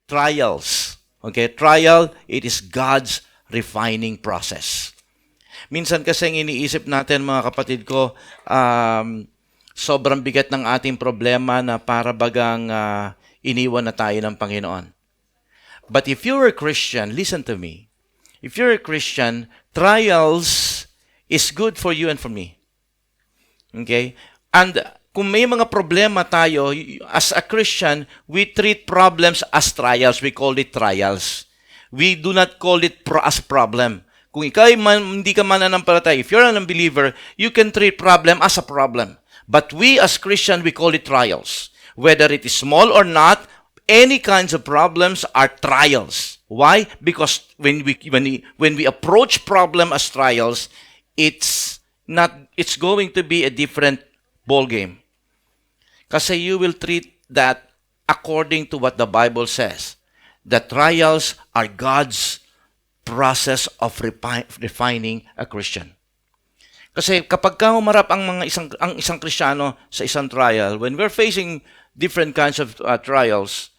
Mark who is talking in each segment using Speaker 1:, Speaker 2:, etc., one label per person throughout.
Speaker 1: trials. Okay? Trial, it is God's refining process. Minsan kasi ang iniisip natin, mga kapatid ko, sobrang bigat ng ating problema na para bagang iniwan na tayo ng Panginoon. But if you're a Christian, listen to me. If you're a Christian, trials is good for you and for me. Okay? And kung may mga problema tayo, as a Christian, we treat problems as trials. We call it trials. We do not call it as problem. Kung ikaw hindi ka mananampalataya, if you're an unbeliever, you can treat problem as a problem. But we as Christian, we call it trials. Whether it is small or not, any kinds of problems are trials. Why? Because when we approach problem as trials, it's going to be a different ball game. Kasi you will treat that according to what the Bible says. The trials are God's process of refining a Christian. Kasi kapag humarap ang isang Kristiyano sa isang trial, when we're facing different kinds of trials,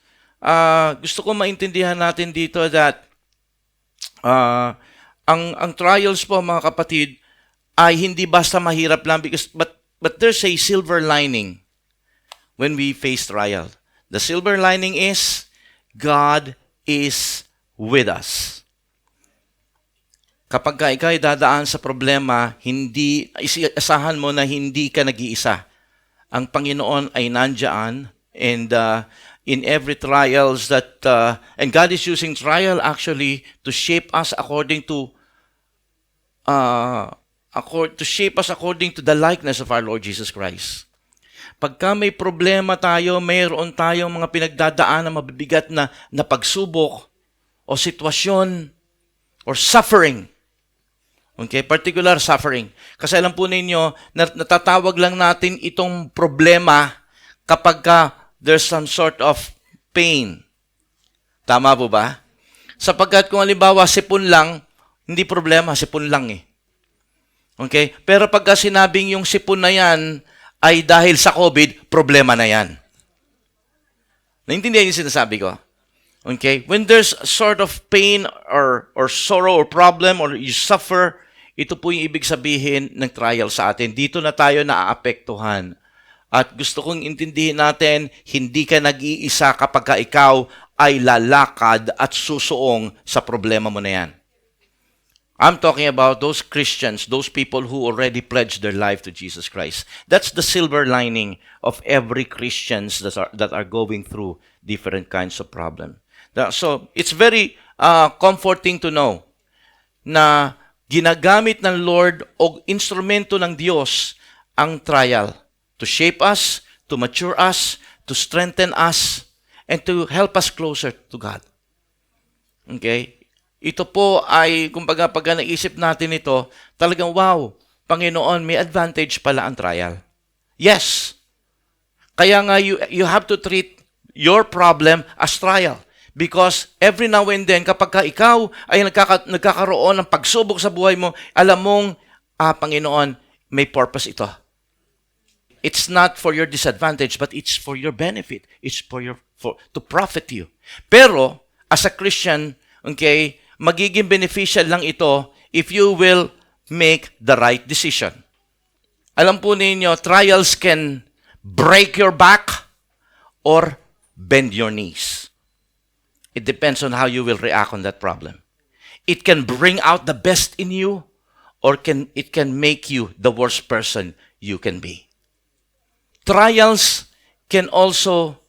Speaker 1: gusto ko maintindihan natin dito that ang trials po, mga kapatid, ay hindi basta mahirap lang but there's a silver lining when we face trial. The silver lining is God is with us. Kapag ikaw ay dadaan sa problema, asahan mo na hindi ka nag-iisa. Ang Panginoon ay nandiyan, and in every trials that and God is using trial actually to shape us according to the likeness of our Lord Jesus Christ. Pagka may problema tayo, mayroon tayong mga pinagdadaan na mabibigat na pagsubok o sitwasyon or suffering. Okay, particular suffering. Kasi alam po ninyo, natatawag lang natin itong problema kapag there's some sort of pain. Tama po ba? Sapagkat kung halimbawa sipon lang, hindi problema, sipon lang eh. Okay? Pero pagka sinabing yung sipon na yan ay dahil sa COVID, problema na yan. Naintindihan yung sinasabi ko? Okay? When there's a sort of pain or sorrow or problem or you suffer, ito po yung ibig sabihin ng trial sa atin. Dito na tayo naaapektuhan. At gusto kong intindihin natin, hindi ka nag-iisa kapag ikaw ay lalakad at susuong sa problema mo na yan. I'm talking about those Christians, those people who already pledged their life to Jesus Christ. That's the silver lining of every Christians that are going through different kinds of problems. So, it's very comforting to know na ginagamit ng Lord o instrumento ng Diyos ang trial to shape us, to mature us, to strengthen us, and to help us closer to God. Okay? Ito po ay, kumbaga, pag naisip natin ito, talagang, wow, Panginoon, may advantage pala ang trial. Yes. Kaya nga, you have to treat your problem as trial. Because every now and then, kapag ikaw ay nagkakaroon ng pagsubok sa buhay mo, alam mong, Panginoon, may purpose ito. It's not for your disadvantage, but it's for your benefit. It's to profit you. Pero, as a Christian, okay, magiging beneficial lang ito if you will make the right decision. Alam po ninyo, trials can break your back or bend your knees. It depends on how you will react on that problem. It can bring out the best in you, or it can make you the worst person you can be. Trials can also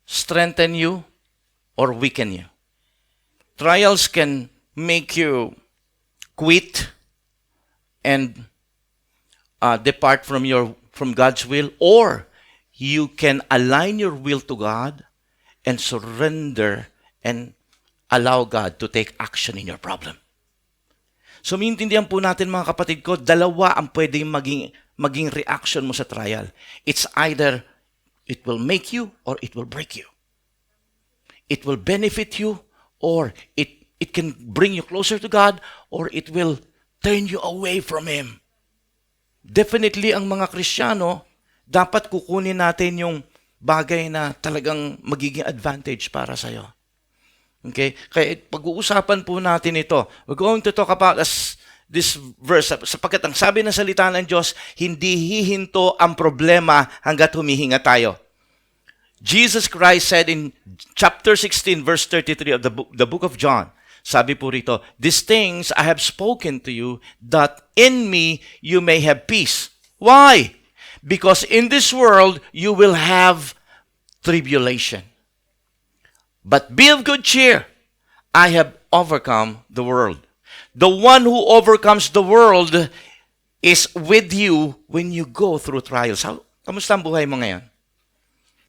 Speaker 1: strengthen you or weaken you. Trials can make you quit and depart from God's will, or you can align your will to God and surrender and allow God to take action in your problem. So, maintindihan po natin, mga kapatid ko, dalawa ang pwedeng maging reaction mo sa trial. It's either it will make you or it will break you. It will benefit you, or it can bring you closer to God, or it will turn you away from Him. Definitely, ang mga Kristiyano, dapat kukunin natin yung bagay na talagang magiging advantage para sa'yo. Okay? Kaya pag-uusapan po natin ito. We're going to talk about this verse sapagkat ang sabi ng salita ng Diyos, hindi hihinto ang problema hanggat humihinga tayo. Jesus Christ said in chapter 16 verse 33 of the book of John, sabi po rito, "These things I have spoken to you, that in me you may have peace." Why? Because in this world you will have tribulation. But be of good cheer. I have overcome the world. The one who overcomes the world is with you when you go through trials. Kamusta ang buhay mo ngayon?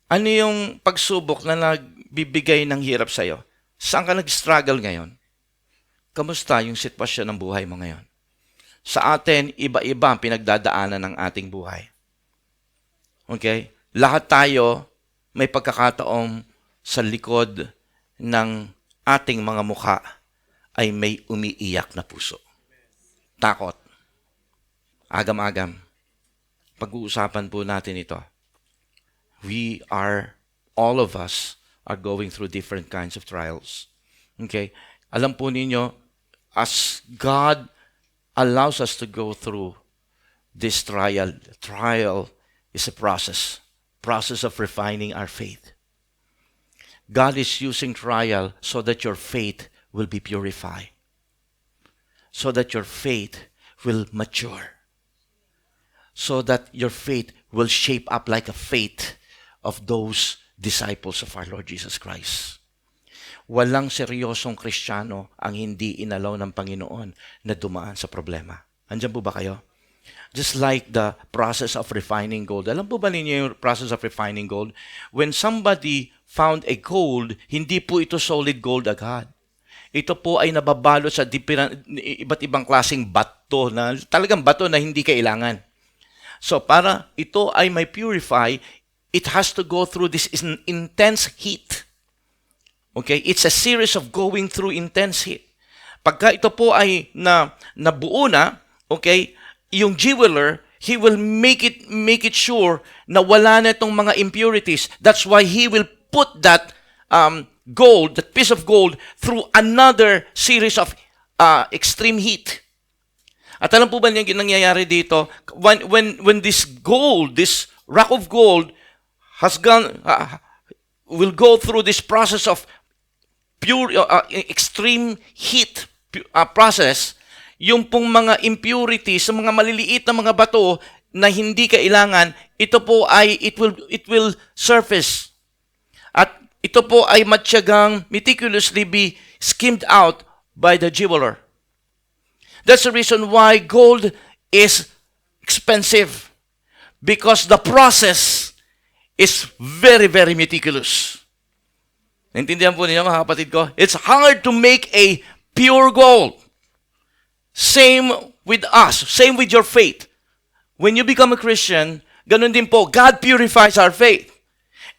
Speaker 1: Ano yung pagsubok na nagbibigay ng hirap sa'yo? Saan ka nag-struggle ngayon? Kamusta yung sitwasyon ng buhay mo ngayon? Sa atin, iba-iba ang pinagdadaanan ng ating buhay. Okay? Lahat tayo may pagkakataong sa likod ng ating mga mukha ay may umiiyak na puso. Takot. Agam-agam. Pag-uusapan po natin ito. All of us are going through different kinds of trials. Okay? Alam po ninyo, as God allows us to go through this trial is a process of refining our faith. God is using trial so that your faith will be purified, so that your faith will mature, so that your faith will shape up like a faith of those disciples of our Lord Jesus Christ. Walang seryosong Kristiyano ang hindi inalaw ng Panginoon na dumaan sa problema. Andiyan po ba kayo? Just like the process of refining gold. Alam po ba ninyo yung process of refining gold? When somebody found a gold, hindi po ito solid gold agad. Ito po ay nababalot sa iba't ibang klaseng bato na talagang bato na hindi kailangan. So para ito ay may purify, it has to go through this intense heat. Okay? It's a series of going through intense heat. Pagka ito po ay nabuo na, okay, yung jeweler, he will make it sure na wala na itong mga impurities. That's why he will put that gold, that piece of gold, through another series of extreme heat. At alam po ba niyo yung nangyayari dito? When this gold, this rock of gold, will go through this process of extreme heat process, yung pong mga impurities, mga maliliit na mga bato na hindi kailangan, ito po ay it will surface. At ito po ay matyagang meticulously be skimmed out by the jeweler. That's the reason why gold is expensive, because the process is very, very meticulous. Naintindihan po niyo mga kapatid ko? It's hard to make a pure gold. Same with us. Same with your faith. When you become a Christian, ganun din po, God purifies our faith.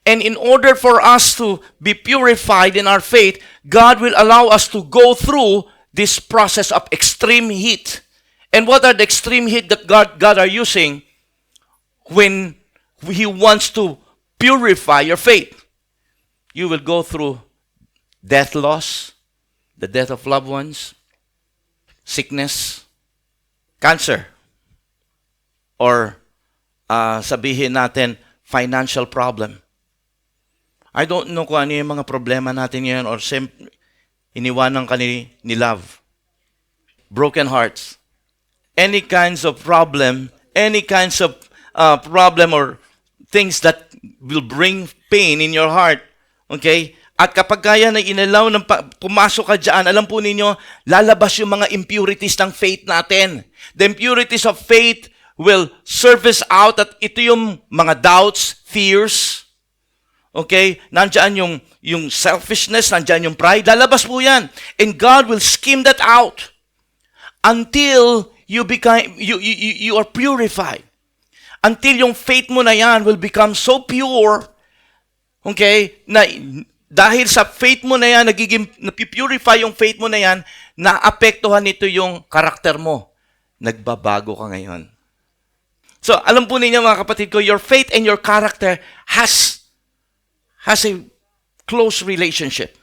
Speaker 1: And in order for us to be purified in our faith, God will allow us to go through this process of extreme heat. And what are the extreme heat that God are using when He wants to purify your faith? You will go through death loss, the death of loved ones, sickness, cancer, or sabihin natin, financial problem. I don't know kung ano yung mga problema natin ngayon or iniwanan ka ni love. Broken hearts. Any kinds of problem or things that will bring pain in your heart. Okay? At kapag kaya na inalaw ng pumasok ka dyan, alam po ninyo, lalabas yung mga impurities ng faith natin. The impurities of faith will surface out at ito yung mga doubts, fears. Okay? Nandyan yung selfishness, nandyan yung pride. Lalabas po yan. And God will skim that out until you are purified. Until yung faith mo na yan will become so pure, okay, na dahil sa faith mo na yan, napipurify yung faith mo na yan, naapektuhan nito yung karakter mo. Nagbabago ka ngayon. So, alam po ninyo mga kapatid ko, your faith and your character has a close relationship.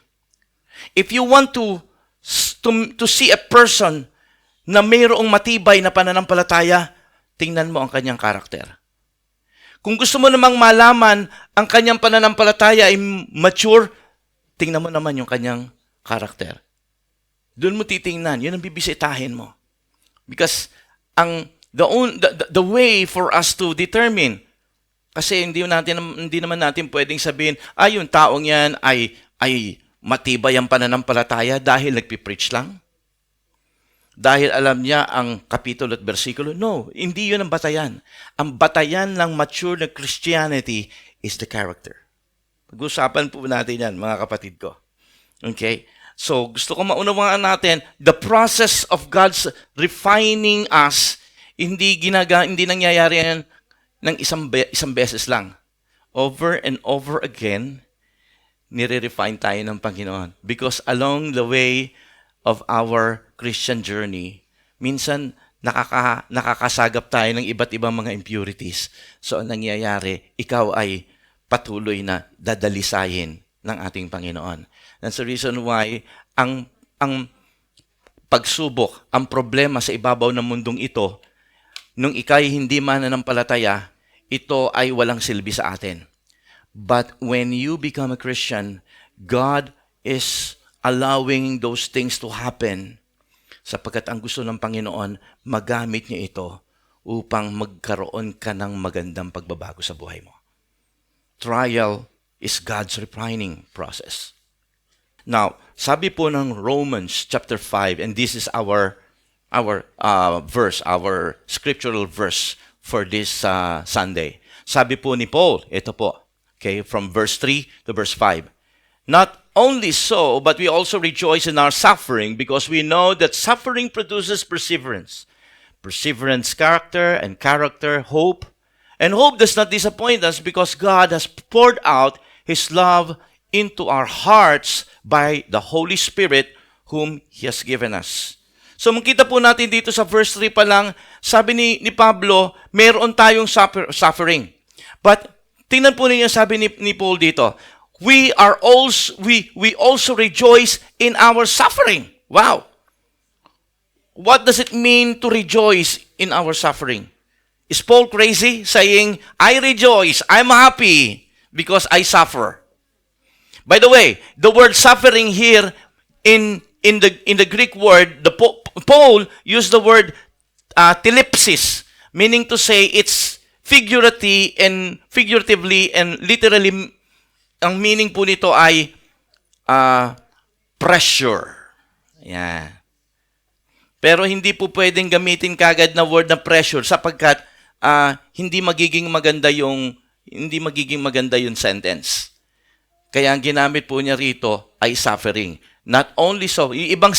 Speaker 1: If you want to see a person na mayroong matibay na pananampalataya, tingnan mo ang kanyang karakter. Kung gusto mo namang malaman ang kanyang pananampalataya ay mature, tingnan mo naman yung kanyang karakter. Doon mo titingnan, yun ang bibisitahin mo. Because the way for us to determine, kasi hindi naman natin pwedeng sabihin, yung taong yan ay matibay ang pananampalataya dahil nagpipreach lang. Dahil alam niya ang kapitulo at bersikulo. No, hindi yun ang batayan. Ang batayan ng mature na Christianity is the character. Pag-usapan po natin yan, mga kapatid ko. Okay? So, gusto ko maunawaan natin, the process of God's refining us, hindi nangyayari yan ng isang beses lang. Over and over again, nire-refine tayo ng Panginoon. Because along the way of our Christian journey, minsan nakakasagap tayo ng iba't ibang mga impurities. So, ang nangyayari, ikaw ay patuloy na dadalisayin ng ating Panginoon. That's the reason why ang pagsubok, ang problema sa ibabaw ng mundong ito, nung ikay hindi mananampalataya, ito ay walang silbi sa atin. But when you become a Christian, God is allowing those things to happen sapagkat ang gusto ng Panginoon, magamit niya ito upang magkaroon ka ng magandang pagbabago sa buhay mo. Trial is God's refining process. Now, sabi po ng Romans chapter 5, and this is our verse, our scriptural verse for this Sunday. Sabi po ni Paul, ito po, okay, from verse 3 to verse 5. Not only so, but we also rejoice in our suffering because we know that suffering produces perseverance. Perseverance, character, and character, hope. And hope does not disappoint us because God has poured out His love into our hearts by the Holy Spirit whom He has given us. So makita po natin dito sa verse 3 pa lang, sabi ni Pablo, meron tayong suffering. But tingnan po ninyo sabi ni Paul dito, we also rejoice in our suffering. Wow. What does it mean to rejoice in our suffering? Is Paul crazy saying, I rejoice, I'm happy because I suffer? By the way, the word suffering here in the Greek word, Paul used the word thlipsis, meaning to say it's figuratively and literally. Ang meaning po nito ay pressure. Yeah. Pero hindi po pwedeng gamitin kagad na word na pressure sapagkat hindi magiging maganda yung sentence. Kaya ang ginamit po niya rito ay suffering. Not only so, ibang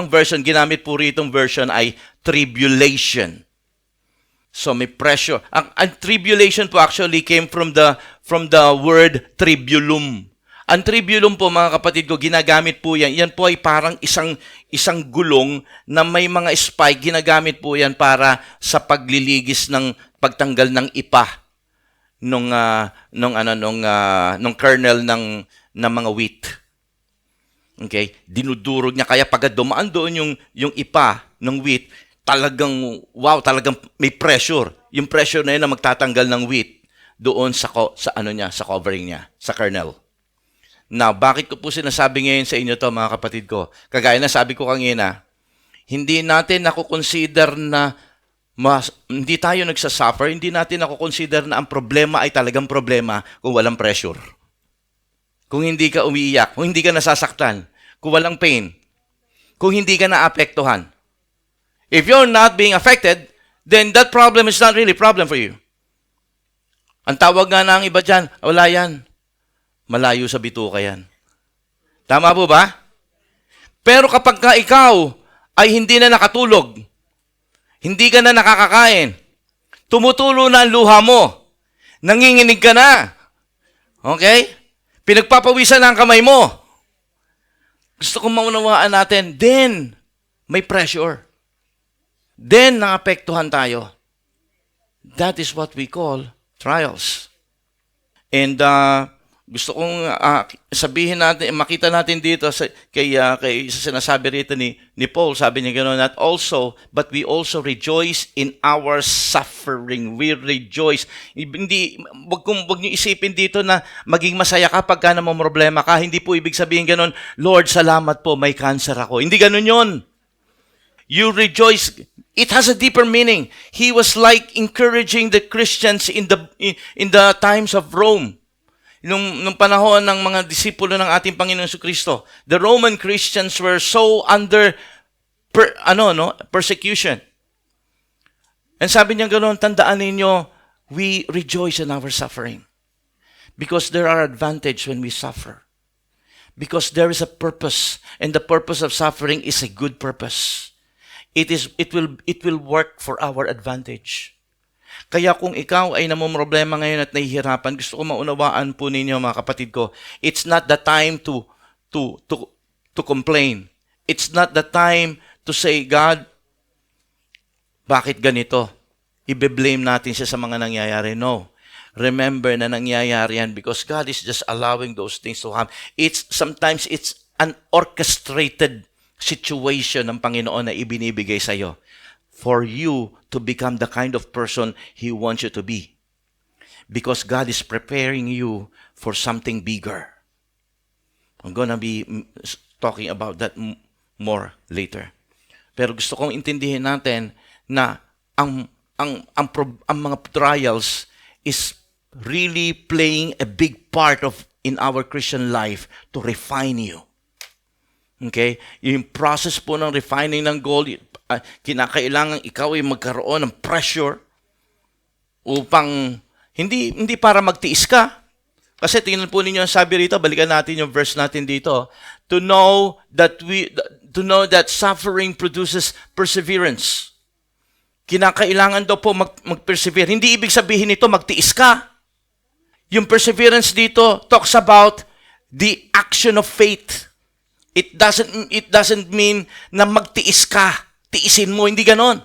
Speaker 1: version, ginamit po ritong version ay tribulation. So may pressure. Ang tribulation po actually came from the word tribulum. Ang tribulum po mga kapatid ko, ginagamit po yan. Yan po ay parang isang gulong na may mga spike. Ginagamit po yan para sa pagliligis ng pagtanggal ng ipa nung kernel ng mga wheat. Okay? Dinudurog niya kaya pag dumaan doon yung ipa ng wheat, talagang may pressure. Yung pressure na yun na magtatanggal ng wheat doon sa covering niya, sa kernel. Now, bakit ko po sinasabi ngayon sa inyo to mga kapatid ko? Kagaya na sabi ko kanina, hindi natin nakukonsider na hindi tayo nagsasuffer, hindi natin nakukonsider na ang problema ay talagang problema kung walang pressure. Kung hindi ka umiiyak, kung hindi ka nasasaktan, kung walang pain, kung hindi ka naapektuhan. If you're not being affected, then that problem is not really a problem for you. Ang tawag nga ng iba dyan, wala yan. Malayo sa bituka yan. Tama po ba? Pero kapag ka ikaw ay hindi na nakatulog, hindi ka na nakakakain, tumutulo na ang luha mo, nanginginig ka na, okay? Pinagpapawisan na ang kamay mo. Gusto kong maunawaan natin, then may pressure. Then, naapektuhan tayo. That is what we call trials. And Gusto kong sabihin natin, makita natin dito kay sa sinasabi rito ni Paul, sabi niya gano'n, but we also rejoice in our suffering. We rejoice. Wag niyo isipin dito na maging masaya ka pagka namomroblema ka. Hindi po ibig sabihin gano'n, Lord, salamat po, may cancer ako. Hindi gano'n yun. You rejoice. It has a deeper meaning. He was like encouraging the Christians in the times of Rome. Nung panahon ng mga disipulo ng ating Panginoon Jesucristo, the Roman Christians were so under persecution. And sabi niya ganoon, tandaan ninyo, we rejoice in our suffering. Because there are advantage when we suffer. Because there is a purpose, and the purpose of suffering is a good purpose. It will work for our advantage. Kaya kung ikaw ay namomroblema ngayon at nahihirapan, gusto ko maunawaan po ninyo mga kapatid ko, it's not the time to complain. It's not the time to say, God, bakit ganito? Ibe-blame natin siya sa mga nangyayari. No. Remember na nangyayari yan because God is just allowing those things to happen. Sometimes it's an orchestrated situation ng Panginoon na ibinibigay sa iyo for you to become the kind of person He wants you to be. Because God is preparing you for something bigger. I'm gonna be talking about that more later. Pero gusto kong intindihin natin na ang mga trials is really playing a big part in our Christian life to refine you. Okay? Yung process po ng refining ng gold, kinakailangan ikaw ay magkaroon ng pressure upang hindi para magtiis ka. Kasi tingnan po ninyo ang sabi rito, balikan natin yung verse natin dito, to know that suffering produces perseverance. Kinakailangan daw po mag-persevere. Hindi ibig sabihin nito magtiis ka. Yung perseverance dito talks about the action of faith. It doesn't mean na magtiis ka. Tiisin mo, hindi ganon.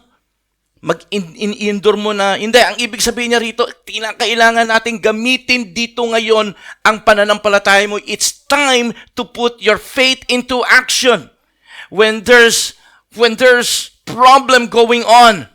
Speaker 1: Mag-endure mo na. Hindi, ang ibig sabihin niya rito, kailangan natin gamitin dito ngayon ang pananampalataya mo. It's time to put your faith into action. When there's problem going on,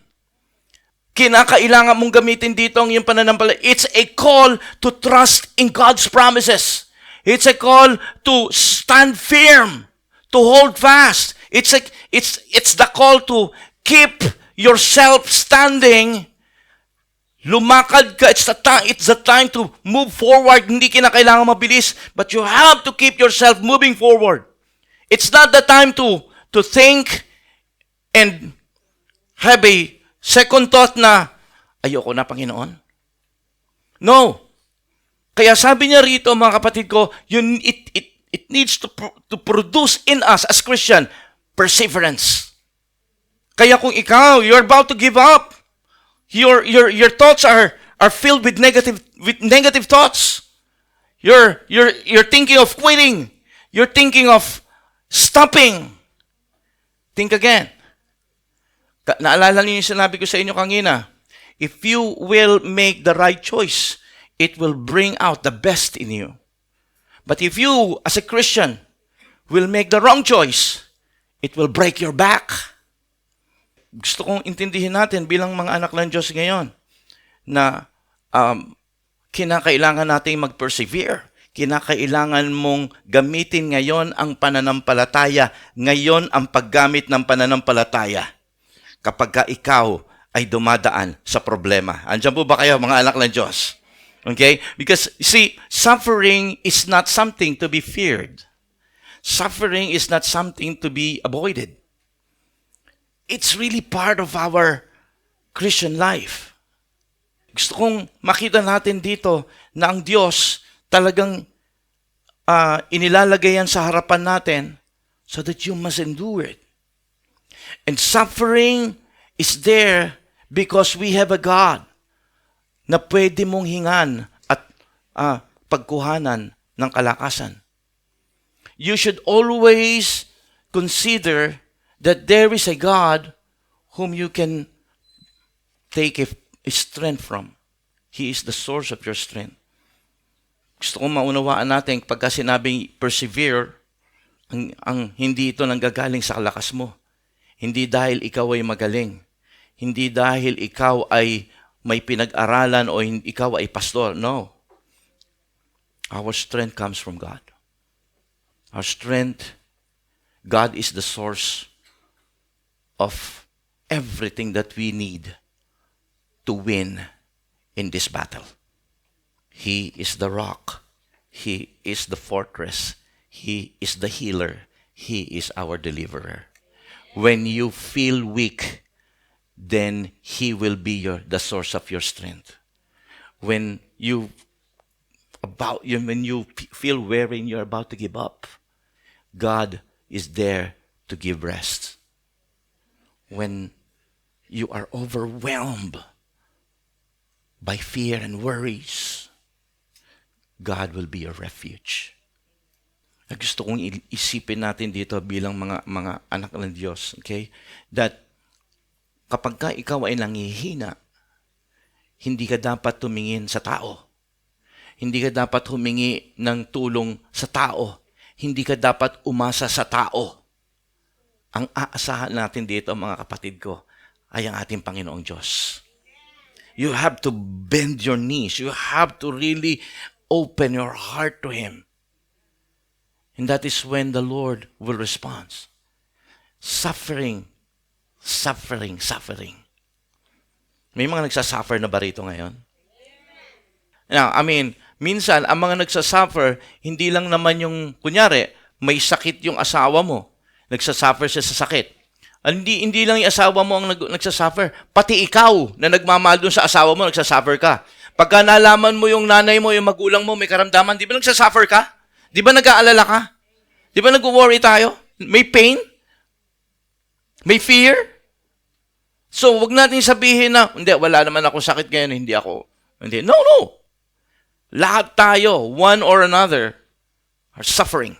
Speaker 1: kinakailangan mong gamitin dito ang iyong pananampalataya. It's a call to trust in God's promises. It's a call to stand firm, to hold fast. It's the call to keep yourself standing. Lumakad ka. It's the time to move forward. Hindi kinakailangan mabilis, but you have to keep yourself moving forward. It's not the time to think and have a second thought na, ayoko na, Panginoon. No. Kaya sabi niya rito, mga kapatid ko, it needs to produce in us as Christian perseverance. Kaya kung ikaw, you're about to give up, your thoughts are filled with negative thoughts. You're thinking of quitting. You're thinking of stopping. Think again. Naalala niyo yung sinabi ko sa inyo kanina. If you will make the right choice, it will bring out the best in you. But if you, as a Christian, will make the wrong choice, it will break your back. Gusto kong intindihin natin bilang mga anak ng Diyos ngayon na kinakailangan nating mag-persevere. Kinakailangan mong gamitin ngayon ang pananampalataya. Ngayon ang paggamit ng pananampalataya kapag ka ikaw ay dumadaan sa problema. Andiyan po ba kayo, mga anak ng Diyos? Okay? Because, see, suffering is not something to be feared. Suffering is not something to be avoided. It's really part of our Christian life. Gusto kong makita natin dito na ang Diyos talagang inilalagay yan sa harapan natin so that you must endure it. And suffering is there because we have a God na pwede mong hingan at pagkuhanan ng kalakasan. You should always consider that there is a God whom you can take a strength from. He is the source of your strength. Gusto kong maunawaan natin pagka sinabing persevere, ang hindi ito nanggagaling sa lakas mo. Hindi dahil ikaw ay magaling. Hindi dahil ikaw ay may pinag-aralan o ikaw ay pastor. No. Our strength comes from God. Our strength, God is the source of everything that we need to win in this battle. He is the rock. He is the fortress. He is the healer. He is our deliverer. When you feel weak, then He will be the source of your strength. When you feel weary and you're about to give up, God is there to give rest. When you are overwhelmed by fear and worries, God will be your refuge. Gusto kong isipin natin dito bilang mga anak ng Diyos, okay? That kapag ka ikaw ay nanghihina, hindi ka dapat tumingin sa tao. Hindi ka dapat humingi ng tulong sa tao. Hindi ka dapat umasa sa tao. Ang aasahan natin dito, mga kapatid ko, ay ang ating Panginoong Diyos. You have to bend your knees. You have to really open your heart to Him. And that is when the Lord will respond. Suffering. May mga nagsasuffer na ba rito ngayon? Now, minsan, ang mga nagsasuffer, hindi lang naman yung, kunyari, may sakit yung asawa mo. Nagsasuffer siya sa sakit. Hindi lang yung asawa mo ang nagsasuffer. Pati ikaw na nagmamahal dun sa asawa mo, nagsasuffer ka. Pagka nalaman mo yung nanay mo, yung magulang mo, may karamdaman, di ba nagsasuffer ka? Di ba nag-aalala ka? Di ba nag-worry tayo? May pain? May fear? So, wag natin sabihin na, hindi, wala naman akong sakit ngayon, hindi ako. Hindi. No. Lahat tayo, one or another, are suffering.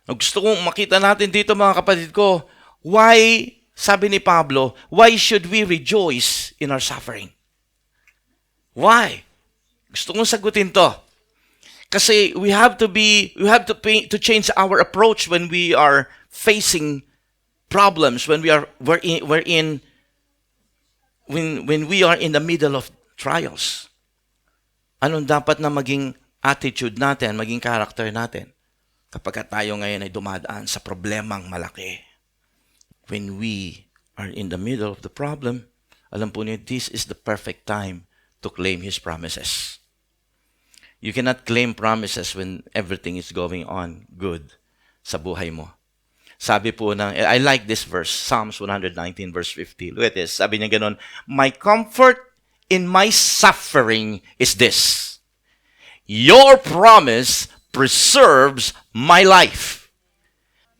Speaker 1: Gusto kong makita natin dito, mga kapatid ko, why, sabi ni Pablo, why should we rejoice in our suffering? Why? Gusto kong sagutin to. Kasi we have to change our approach when we are facing problems, when we are in the middle of trials. Anong dapat na maging attitude natin, maging character natin kapag tayo ngayon ay dumadaan sa problemang malaki? When we are in the middle of the problem, alam po niyo, this is the perfect time to claim His promises. You cannot claim promises when everything is going on good sa buhay mo. Sabi po I like this verse, Psalms 119 verse 50. Look at this. Sabi niya ganon, my comfort in my suffering is this: your promise preserves my life.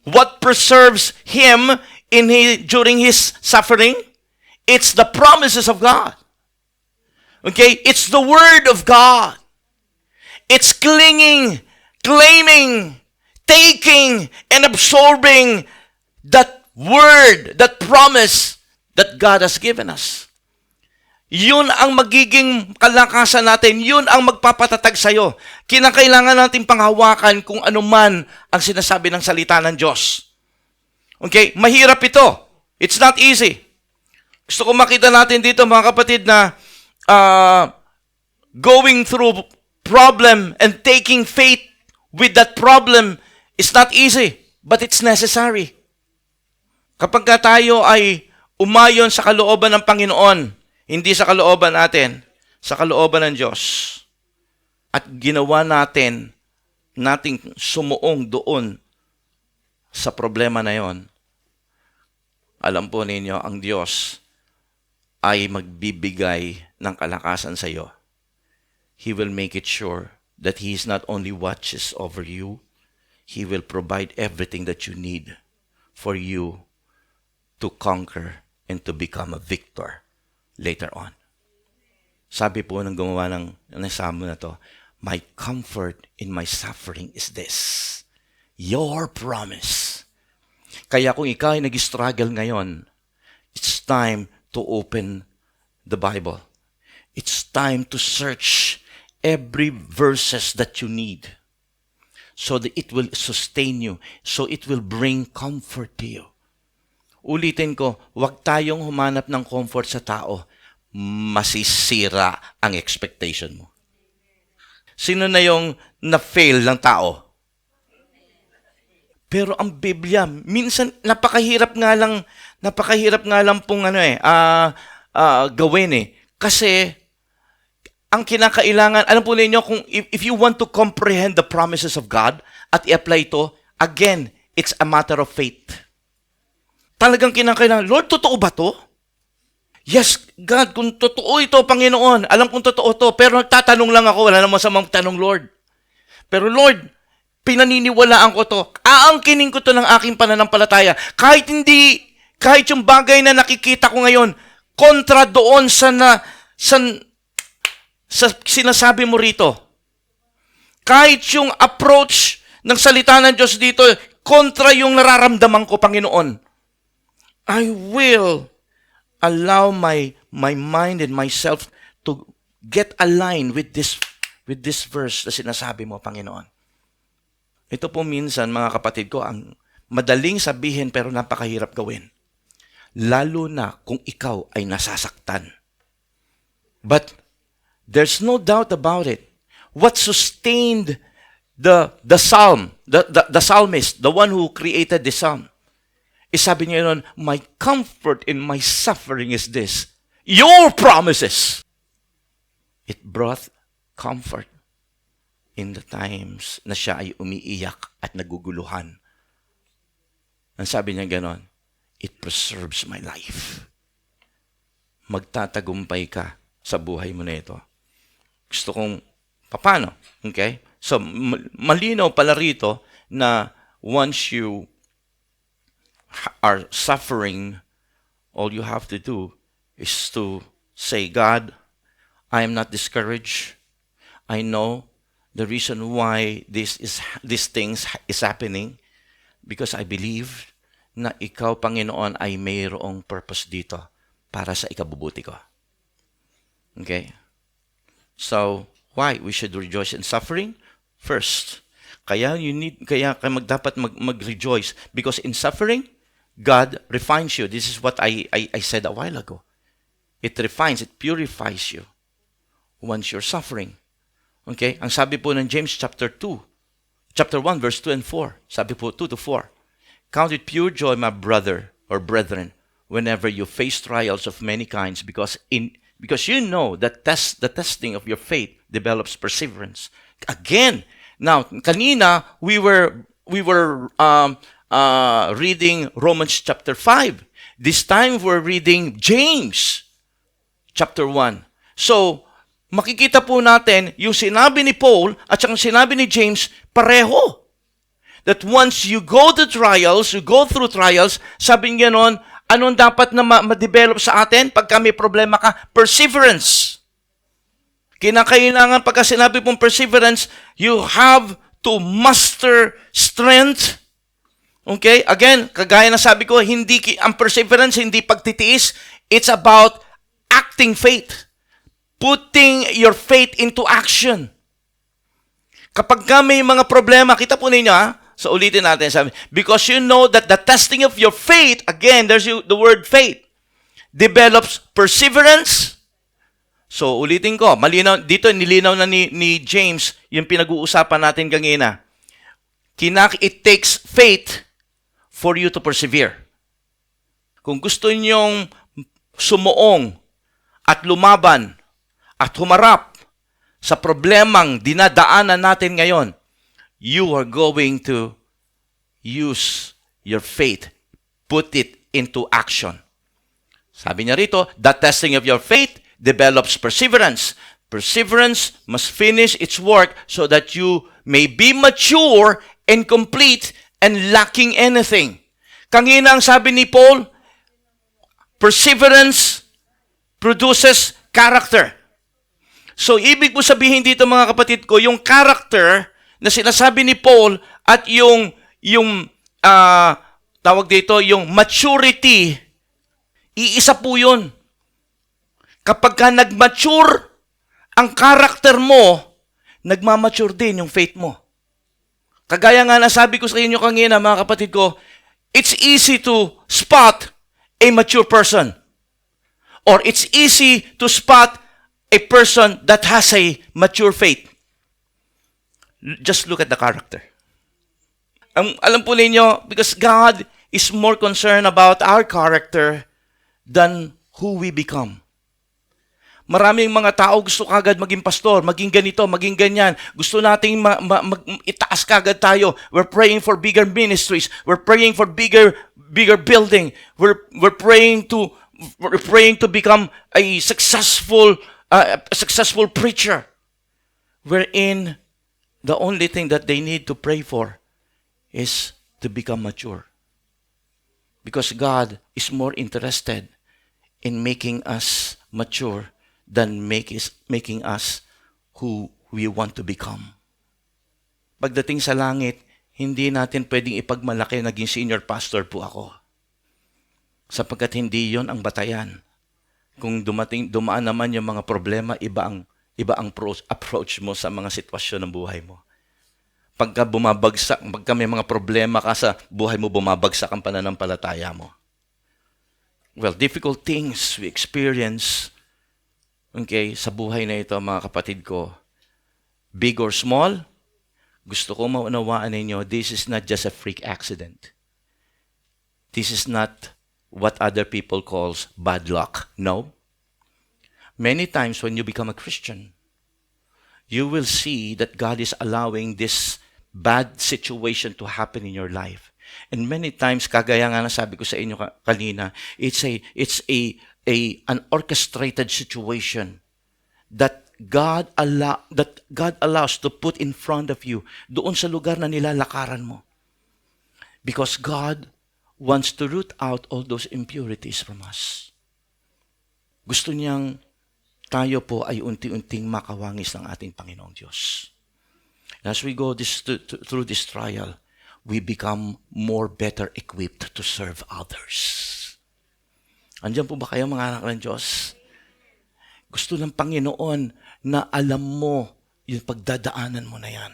Speaker 1: What preserves him during his suffering? It's the promises of God. Okay? It's the Word of God. It's clinging, claiming, taking, and absorbing that Word, that promise that God has given us. Yun ang magiging kalakasan natin. Yun ang magpapatatag sa'yo. Kinakailangan natin panghawakan kung ano man ang sinasabi ng salita ng Diyos. Okay? Mahirap ito. It's not easy. Gusto ko makita natin dito, mga kapatid, na going through problem and taking faith with that problem is not easy, but it's necessary. Kapag tayo ay umayon sa kalooban ng Panginoon, hindi sa kalooban natin, sa kalooban ng Diyos, at ginawa nating sumuong doon sa problema na yon, alam po ninyo, ang Diyos ay magbibigay ng kalakasan sa iyo. He will make it sure that He is not only watches over you, He will provide everything that you need for you to conquer and to become a victor later on. Sabi po ng gumawa ng Salmo na to, my comfort in my suffering is this: your promise. Kaya kung ikaw ay nag-struggle ngayon, it's time to open the Bible. It's time to search every verses that you need so that it will sustain you, so it will bring comfort to you. Ulitin ko, huwag tayong humanap ng comfort sa tao. Masisira ang expectation mo. Sino na yung na-fail ng tao? Pero ang Biblia, minsan napakahirap nga lang pong gawin eh. Kasi ang kinakailangan, alam po ninyo, kung if you want to comprehend the promises of God at i-apply ito, again, it's a matter of faith. Talagang kinakailangan, Lord, totoo ba to? Yes, God, kung totoo ito, Panginoon, alam kong totoo to, pero nagtatanong lang ako, wala namang masamang tanong, Lord. Pero Lord, pinaniniwalaan ko to, aangkinin ko to ng aking pananampalataya. Kahit yung bagay na nakikita ko ngayon, kontra doon sa sinasabi mo rito. Kahit yung approach ng salita ng Diyos dito, kontra yung nararamdaman ko, Panginoon. I will allow my mind and myself to get aligned with this verse na sinasabi mo, Panginoon. Ito po minsan, mga kapatid ko, ang madaling sabihin pero napakahirap gawin. Lalo na kung ikaw ay nasasaktan. But there's no doubt about it. What sustained the psalmist, the one who created the psalm, is sabi niya yun, my comfort in my suffering is this, your promises. It brought comfort in the times na siya ay umiiyak at naguguluhan. Ang sabi niya ganon, it preserves my life. Magtatagumpay ka sa buhay mo na ito. Gusto kong, paano? Okay? So, malinaw pala rito na once you are suffering, all you have to do is to say, God, I am not discouraged. I know the reason why these things is happening because I believe na ikaw, Panginoon, ay mayroong purpose dito para sa ikabubuti ko. Okay? So, why we should rejoice in suffering? First, kaya dapat mag-rejoice because in suffering, God refines you. This is what I said a while ago. It refines, it purifies you once you're suffering. Okay? Ang sabi po ng James chapter 1, verse 2 and 4. Sabi po 2 to 4. Count it pure joy, my brother or brethren, whenever you face trials of many kinds, because you know that the testing of your faith develops perseverance. Again, now kanina we were reading Romans chapter 5. This time we're reading James chapter 1. So makikita po natin yung sinabi ni Paul at saka sinabi ni James pareho. That once you go through trials, sabi niya noon, anong dapat na ma-develop sa atin pagka may problema ka? Perseverance. Kinakailangan pagka sinabi pong perseverance, you have to muster strength. Okay? Again, kagaya na sabi ko, ang perseverance, hindi pagtitiis. It's about acting faith. Putting your faith into action. Kapag may mga problema, kita po ninyo so ulitin natin, sabi, because you know that the testing of your faith, again, there's the word faith, develops perseverance. So ulitin ko, malinaw, dito nilinaw na ni James yung pinag-uusapan natin kanina. It takes faith for you to persevere. Kung gusto ninyong sumuong at lumaban at humarap sa problemang dinadaanan natin ngayon, you are going to use your faith, put it into action. Sabi niya rito, the testing of your faith develops perseverance. Perseverance must finish its work so that you may be mature and complete and lacking anything. Kanina ang sabi ni Paul, perseverance produces character. So, ibig po sabihin dito mga kapatid ko, yung character na sinasabi ni Paul at yung tawag dito, yung maturity, iisa po yun. Kapag ka nag-mature ang character mo, nagmamature din yung faith mo. Kagaya nga nasabi ko sa inyo kanina, mga kapatid ko, it's easy to spot a mature person. Or it's easy to spot a person that has a mature faith. Just look at the character. Alam po ninyo, because God is more concerned about our character than who we become. Maraming mga tao gusto kagad maging pastor, maging ganito, maging ganyan. Gusto nating itaas kagad tayo. We're praying for bigger ministries. We're praying for bigger building. We're praying to become a successful preacher. Wherein the only thing that they need to pray for is to become mature. Because God is more interested in making us mature than making us who we want to become. Pagdating sa langit, hindi natin pwedeng ipagmalaki naging senior pastor po ako. Sapagkat hindi yon ang batayan. Kung dumaan naman yung mga problema, iba ang approach mo sa mga sitwasyon ng buhay mo. Pagka may mga problema ka sa buhay mo, bumabagsak ang pananampalataya mo. Well, difficult things we experience, sa buhay na ito, mga kapatid ko, big or small, gusto ko maunawaan ninyo, this is not just a freak accident. This is not what other people calls bad luck. No. Many times when you become a Christian, you will see that God is allowing this bad situation to happen in your life. And many times, kagaya nga nasabi ko sa inyo kanina, it's an orchestrated situation that God allows to put in front of you doon sa lugar na nilalakaran mo. Because God wants to root out all those impurities from us. Gusto niyang tayo po ay unti-unting makawangis ng ating Panginoong Diyos. As we go through this trial, we become better equipped to serve others. Andiyan po ba kayo, mga anak ng Diyos? Gusto ng Panginoon na alam mo yung pagdadaanan mo na yan.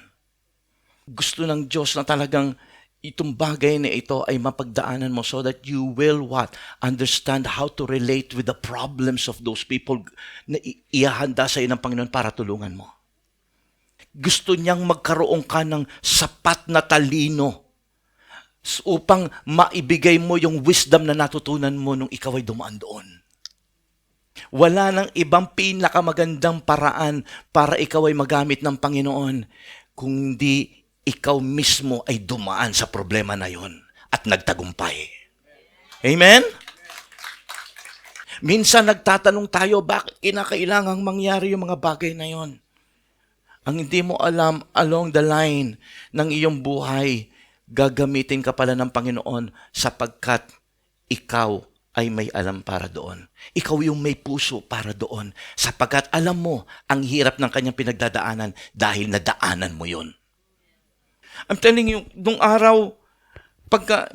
Speaker 1: Gusto ng Diyos na talagang itong bagay na ito ay mapagdaanan mo so that you will understand how to relate with the problems of those people na iahanda sa iyo ng Panginoon para tulungan mo. Gusto niyang magkaroon ka ng sapat na talino upang maibigay mo yung wisdom na natutunan mo nung ikaw ay dumaan doon. Wala nang ibang pinakamagandang paraan para ikaw ay magamit ng Panginoon kung hindi ikaw mismo ay dumaan sa problema na yon at nagtagumpay. Amen? Minsan nagtatanong tayo, bakit kinakailangang mangyari yung mga bagay na yon? Ang hindi mo alam, along the line ng iyong buhay, gagamitin ka pala ng Panginoon sapagkat ikaw ay may alam para doon. Ikaw yung may puso para doon sapagkat alam mo ang hirap ng kanyang pinagdadaanan dahil nadaanan mo yun. I'm telling you, nung araw, pagka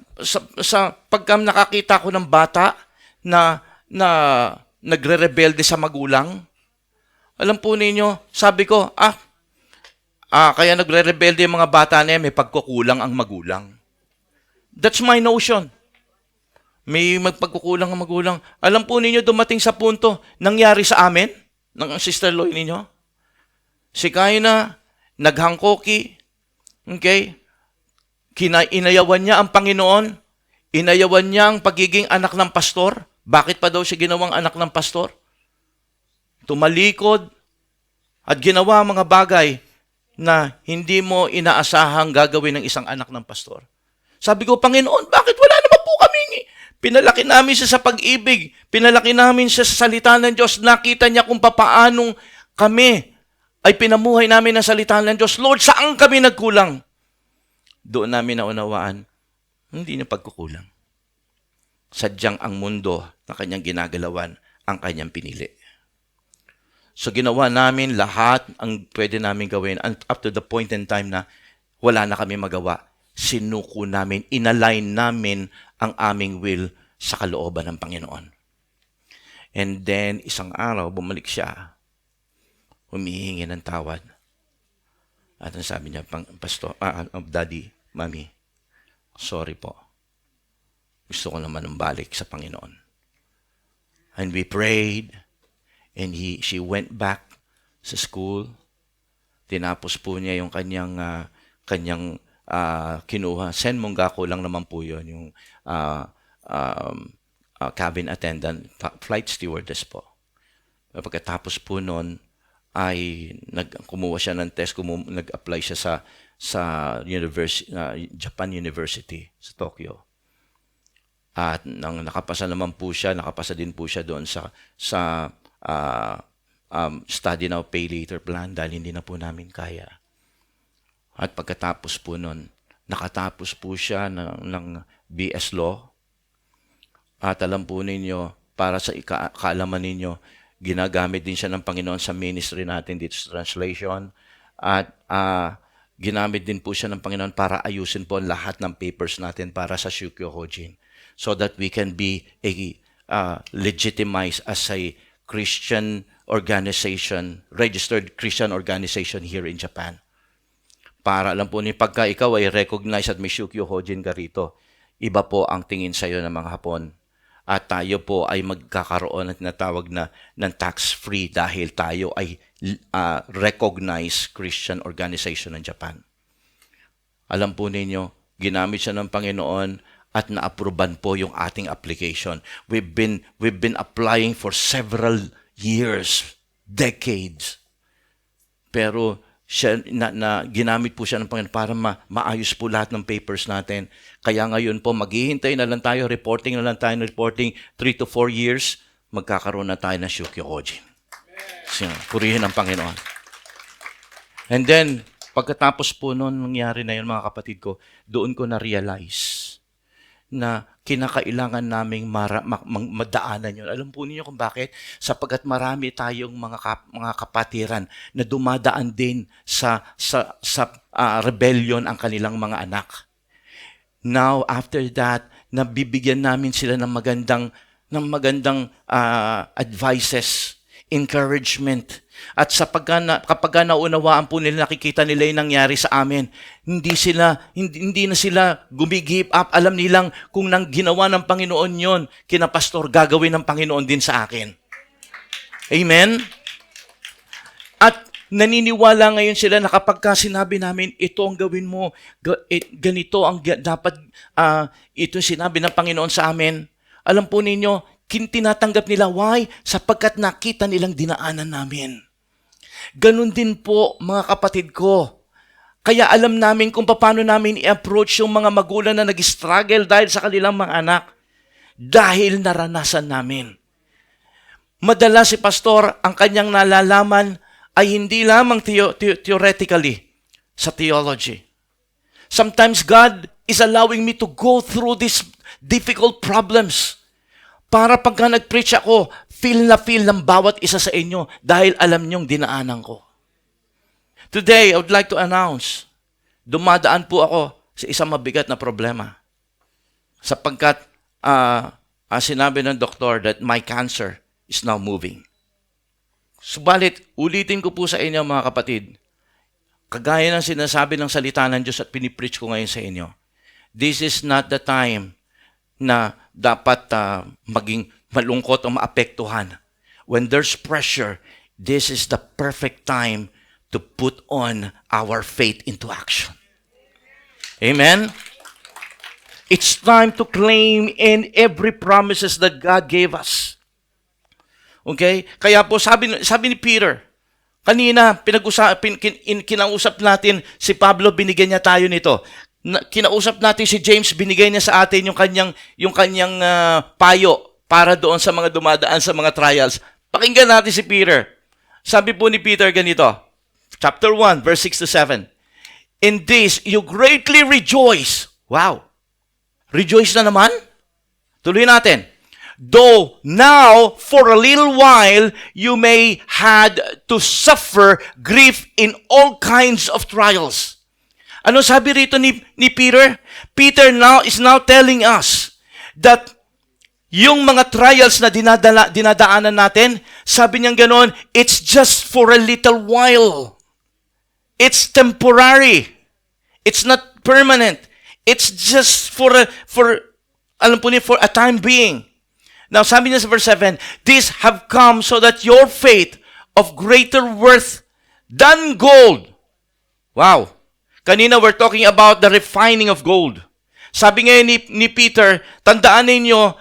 Speaker 1: nakakita ko ng bata na nagre-rebelde sa magulang, alam po ninyo, sabi ko, kaya nagre-rebelde yung mga bata na yan, may pagkukulang ang magulang. That's my notion. May magpagkukulang ang magulang. Alam po ninyo, dumating sa punto, nangyari sa amin, ng Sister Loy ninyo. Si Kaina, naghangkoki, inayawan niya ang Panginoon, inayawan niya ang pagiging anak ng pastor. Bakit pa daw siya ginawang anak ng pastor? Tumalikod at ginawa mga bagay na hindi mo inaasahang gagawin ng isang anak ng pastor. Sabi ko, Panginoon, bakit wala naman po kami? Pinalaki namin siya sa pag-ibig. Pinalaki namin siya sa salita ng Diyos. Nakita niya kung papaanong kami ay pinamuhay namin ng salita ng Diyos. Lord, saan kami nagkulang? Doon namin naunawaan, hindi na pagkukulang. Sadyang ang mundo na kanyang ginagalawan ang kanyang pinili. So ginawa namin lahat ang pwede namin gawin up to the point in time na wala na kami magawa. Sinuko namin, inalign namin ang aming will sa kalooban ng Panginoon. And then, isang araw, bumalik siya. Humihingi ng tawad. At ang sabi niya, Daddy, Mommy, sorry po. Gusto ko naman balik sa Panginoon. And we prayed, and she went back sa school. Tinapos po niya yung kanyang kinuha. Sen Mongako lang naman po yun, yung cabin attendant, flight stewardess po. Pagkatapos po noon, ay kumuha siya ng test, nag-apply siya sa Japan University sa Tokyo. At nang nakapasa din po siya doon sa study now, pay later plan dahil hindi na po namin kaya. At pagkatapos po noon, nakatapos po siya ng BS Law. At alam po ninyo, para sa kaalaman ninyo, ginagamit din siya ng Panginoon sa ministry natin dito sa translation. At ginamit din po siya ng Panginoon para ayusin po lahat ng papers natin para sa Shukyo Hojin, so that we can be legitimized as a Christian organization, registered Christian organization here in Japan. Para alam po ni pagka ikaw ay recognize at may Shukyo Hojin ka rito, iba po ang tingin sa iyo ng mga Hapon. At tayo po ay magkakaroon ng tinatawag na ng tax-free dahil tayo ay recognized Christian organization ng Japan. Alam po ninyo, ginamit siya ng Panginoon at na-approvean po yung ating application. We've been applying for several years, decades. Pero ginamit po siya ng Panginoon para maayos po lahat ng papers natin. Kaya ngayon po, maghihintay na lang tayo, reporting 3 to 4 years, magkakaroon na tayo ng Shukyo Hojin. Purihin ang Panginoon. And then, pagkatapos po noon, nangyari na yun mga kapatid ko, doon ko na-realize na kinakailangan naming madaanan yun. Alam po niyo kung bakit? Sapagkat marami tayong mga kapatiran na dumadaan din sa rebellion ang kanilang mga anak. Now, after that, nabibigyan namin sila ng magandang advices, encouragement. At kapag naunawaan po nila, nakikita nila yung nangyari sa amin, hindi na sila gumigip up. Alam nilang kung nang ginawa ng Panginoon yon, kina pastor, gagawin ng Panginoon din sa akin. Amen? At naniniwala ngayon sila na kapag sinabi namin, ito ang gawin mo, ganito ang dapat, ito sinabi ng Panginoon sa amin. Alam po ninyo, tinatanggap nila. Why? Sapagkat nakita nilang dinaanan namin. Ganun din po, mga kapatid ko. Kaya alam namin kung paano namin i-approach yung mga magulang na nag-struggle dahil sa kanilang mga anak. Dahil naranasan namin. Madalas si pastor, ang kanyang nalalaman ay hindi lamang theoretically sa theology. Sometimes God is allowing me to go through these difficult problems. Para pagka nag-preach ako, feel ng bawat isa sa inyo dahil alam niyong dinaanan ko. Today, I would like to announce, dumadaan po ako sa isang mabigat na problema. Sapagkat sinabi ng doktor that my cancer is now moving. Subalit, ulitin ko po sa inyo mga kapatid, kagaya ng sinasabi ng salita ng Diyos at pinipreach ko ngayon sa inyo, this is not the time na dapat maging malungkot o maapektuhan. When there's pressure, this is the perfect time to put on our faith into action. Amen? It's time to claim in every promises that God gave us. Okay? Kaya po sabi ni Peter, kanina kinausap natin si Pablo, binigyan niya tayo nito. Kinausap natin si James, binigay niya sa atin yung kanyang payo para doon sa mga dumadaan sa mga trials. Pakinggan natin si Peter. Sabi po ni Peter ganito, chapter 1, verse 6 to 7. In this, you greatly rejoice. Wow! Rejoice na naman? Tuloy natin. Though now, for a little while, you may had to suffer grief in all kinds of trials. Ano sabi rito ni Peter? Peter is now telling us that yung mga trials na dinadaanan natin, sabi niya ganoon, it's just for a little while. It's temporary. It's not permanent. It's just alam po niyo, for a time being. Now, sabi niya sa verse 7, these have come so that your faith of greater worth than gold. Wow. Kanina we're talking about the refining of gold. Sabi ngayon ni Peter, tandaan ninyo,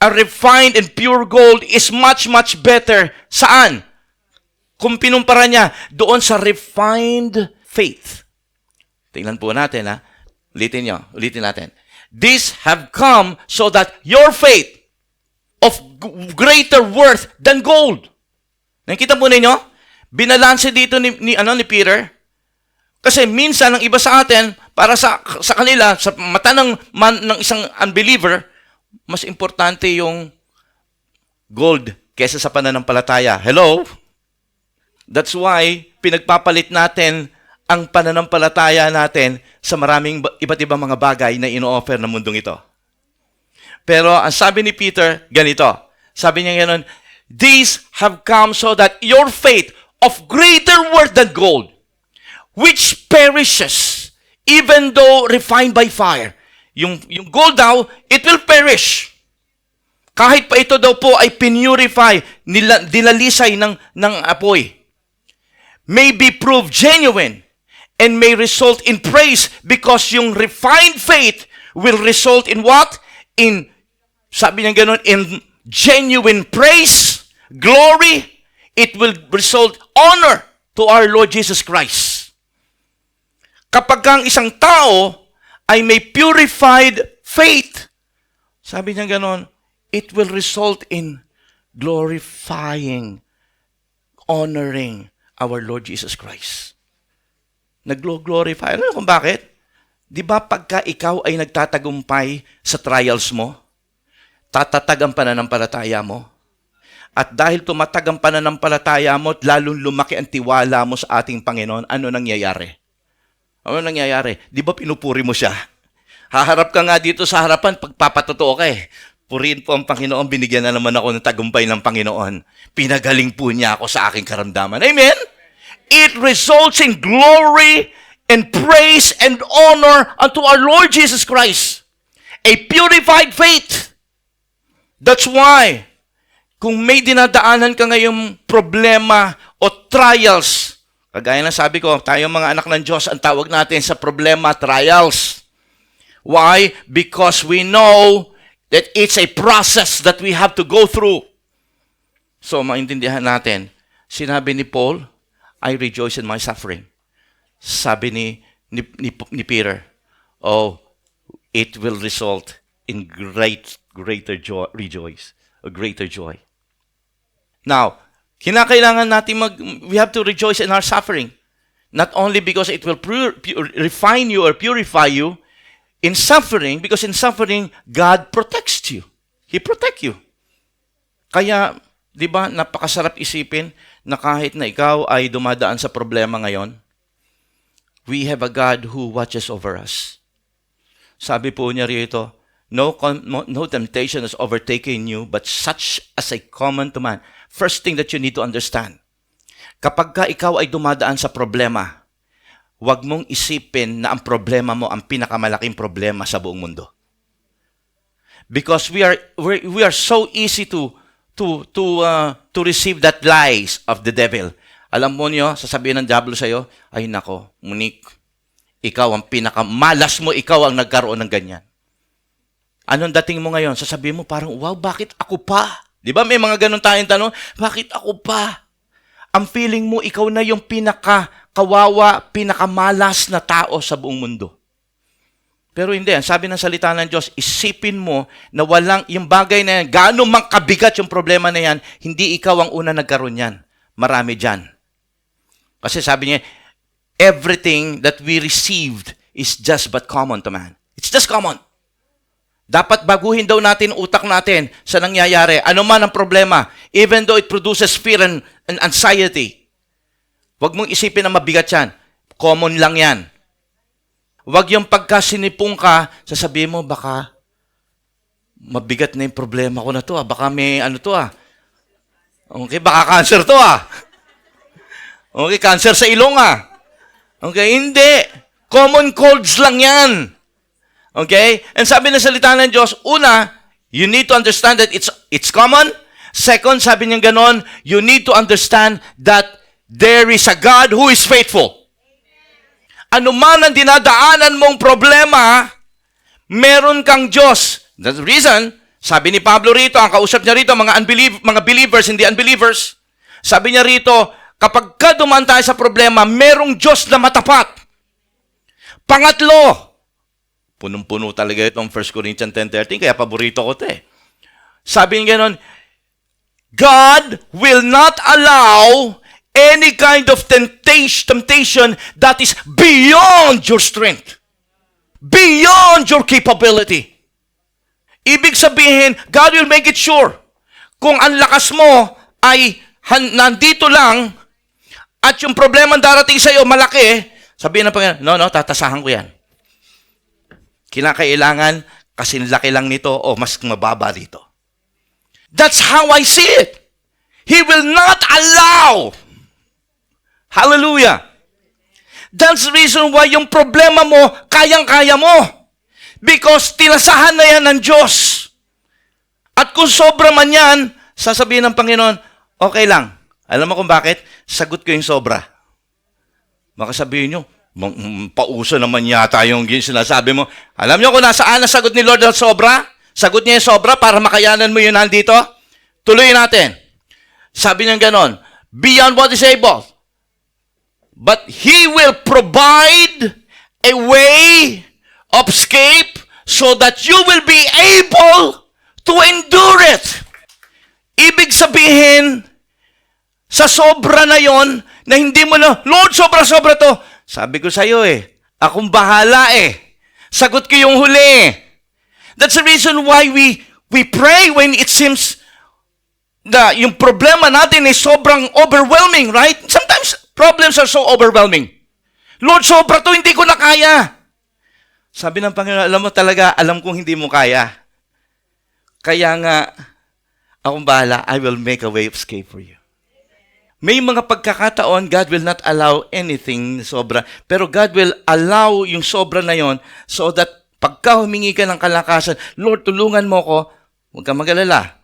Speaker 1: a refined and pure gold is much, much better. Saan? Kung pinumpara niya, doon sa refined faith. Tingnan po natin, ha? Ulitin natin. These have come so that your faith of greater worth than gold. Nakita po ninyo? Binalanse dito ni Peter. Kasi minsan, ang iba sa atin, para sa kanila, sa mata ng isang unbeliever, mas importante yung gold kesa sa pananampalataya. Hello? That's why, pinagpapalit natin ang pananampalataya natin sa maraming iba't ibang mga bagay na ino-offer ng mundong ito. Pero ang sabi ni Peter, ganito. Sabi niya gano'n, these have come so that your faith of greater worth than gold, which perishes, even though refined by fire. Yung gold daw, it will perish. Kahit pa ito daw po ay pinurify, dilalisay ng apoy. May be proved genuine and may result in praise because yung refined faith will result in what? Sabi niya gano'n, in genuine praise, glory, it will result honor to our Lord Jesus Christ. Kapag ang isang tao ay may purified faith, sabi niya gano'n, it will result in glorifying, honoring our Lord Jesus Christ. Nag-glorify. Ano kung bakit? Di ba pagka ikaw ay nagtatagumpay sa trials mo, tatatag ang pananampalataya mo? At dahil tumatag ang pananampalataya mo, lalong lumaki ang tiwala mo sa ating Panginoon, ano nangyayari? Ano nangyayari? Di ba pinupuri mo siya? Haharap ka nga dito sa harapan, pagpapatotoo ka eh. Purihin po ang Panginoon, binigyan na naman ako ng tagumpay ng Panginoon. Pinagaling po niya ako sa aking karamdaman. Amen? It results in glory and praise and honor unto our Lord Jesus Christ. A purified faith. That's why, kung may dinadaanan ka ngayong problema o trials, kagaya na sabi ko, tayong mga anak ng Diyos, ang tawag natin sa problema, trials. Why? Because we know that it's a process that we have to go through. So, maintindihan natin, sinabi ni Paul, I rejoice in my suffering. Sabi ni Peter, oh, it will result in greater joy, greater joy. Now, kinakailangan natin we have to rejoice in our suffering. Not only because it will refine you or purify you, in suffering, because in suffering, God protects you. He protects you. Kaya, di ba, napakasarap isipin na kahit na ikaw ay dumadaan sa problema ngayon, we have a God who watches over us. Sabi po niya rito, no temptation has overtaken you, but such as a common to man. First thing that you need to understand, kapag ka ikaw ay dumadaan sa problema, huwag mong isipin na ang problema mo ang pinakamalaking problema sa buong mundo. Because we are so easy to receive that lies of the devil. Alam mo niyo, sasabihin ng diablo sa'yo, ay nako, Monique, ikaw ang pinakamalas mo, ikaw ang nagkaroon ng ganyan. Anong dating mo ngayon? Sasabihin mo parang, wow, bakit ako pa? Di ba may mga ganun tayong tanong, bakit ako pa? Ang feeling mo, ikaw na yung pinakakawawa, pinakamalas na tao sa buong mundo. Pero hindi, sabi ng salita ng Diyos, isipin mo na walang, yung bagay na yan, gaano mang kabigat yung problema na yan, hindi ikaw ang una nagkaroon yan. Marami dyan. Kasi sabi niya, everything that we received is just but common to man. It's just common. Dapat baguhin daw natin utak natin sa nangyayari. Ano man ang problema, even though it produces fear and anxiety. Huwag mong isipin na mabigat yan. Common lang yan. Huwag yung pagkasinipong ka, sasabihin mo, baka mabigat na yung problema ko na to. Baka may ano to . Okay, baka cancer to . Okay, cancer sa ilong . Okay? Hindi. Common colds lang yan. Okay? And sabi ng salita ng Diyos, una, you need to understand that it's common. Second, sabi niya ganon, you need to understand that there is a God who is faithful. Ano man ang dinadaanan mong problema, meron kang Diyos. That's the reason, sabi ni Pablo rito, ang kausap niya rito, mga believers, hindi unbelievers, sabi niya rito, kapag ka dumaan tayo sa problema, merong Diyos na matapat. Pangatlo, punong-puno talaga itong 1 Corinthians 10:13, kaya paborito ko ito eh. Sabi niya ganon, God will not allow any kind of temptation that is beyond your strength, beyond your capability. Ibig sabihin, God will make it sure. Kung ang lakas mo ay nandito lang, at yung problema darating sa iyo malaki, sabihin ng Panginoon, no, tatasahan ko yan. Kinakailangan, kasi laki lang nito, o mas mababa dito. That's how I see it. He will not allow. Hallelujah. That's the reason why yung problema mo, kayang-kaya mo. Because tinasahan na yan ng Diyos. At kung sobra man yan, sasabihin ng Panginoon, okay lang. Alam mo kung bakit? Sagot ko yung sobra. Baka sabihin nyo, pauso naman yata yung sinasabi mo. Alam nyo kung nasaan ang sagot ni Lord ng sobra? Sagot niya yung sobra para makayanan mo yun nandito? Tuloy natin. Sabi niya ganon, beyond what is able. But He will provide a way of escape so that you will be able to endure it. Ibig sabihin, sa sobra na yon, na hindi mo na, Lord, sobra-sobra to. Sabi ko sa iyo akong bahala Sagot ko yung huli. That's the reason why we pray when it seems na yung problema natin is sobrang overwhelming, right? Sometimes problems are so overwhelming. Lord, sobra to, hindi ko na kaya. Sabi ng Panginoon, alam mo talaga, alam kong hindi mo kaya. Kaya nga, akong bahala, I will make a way of escape for you. May mga pagkakataon, God will not allow anything sobra. Pero God will allow yung sobra na yon so that pagka humingi ka ng kalakasan, Lord, tulungan mo ko, huwag kang mag-alala.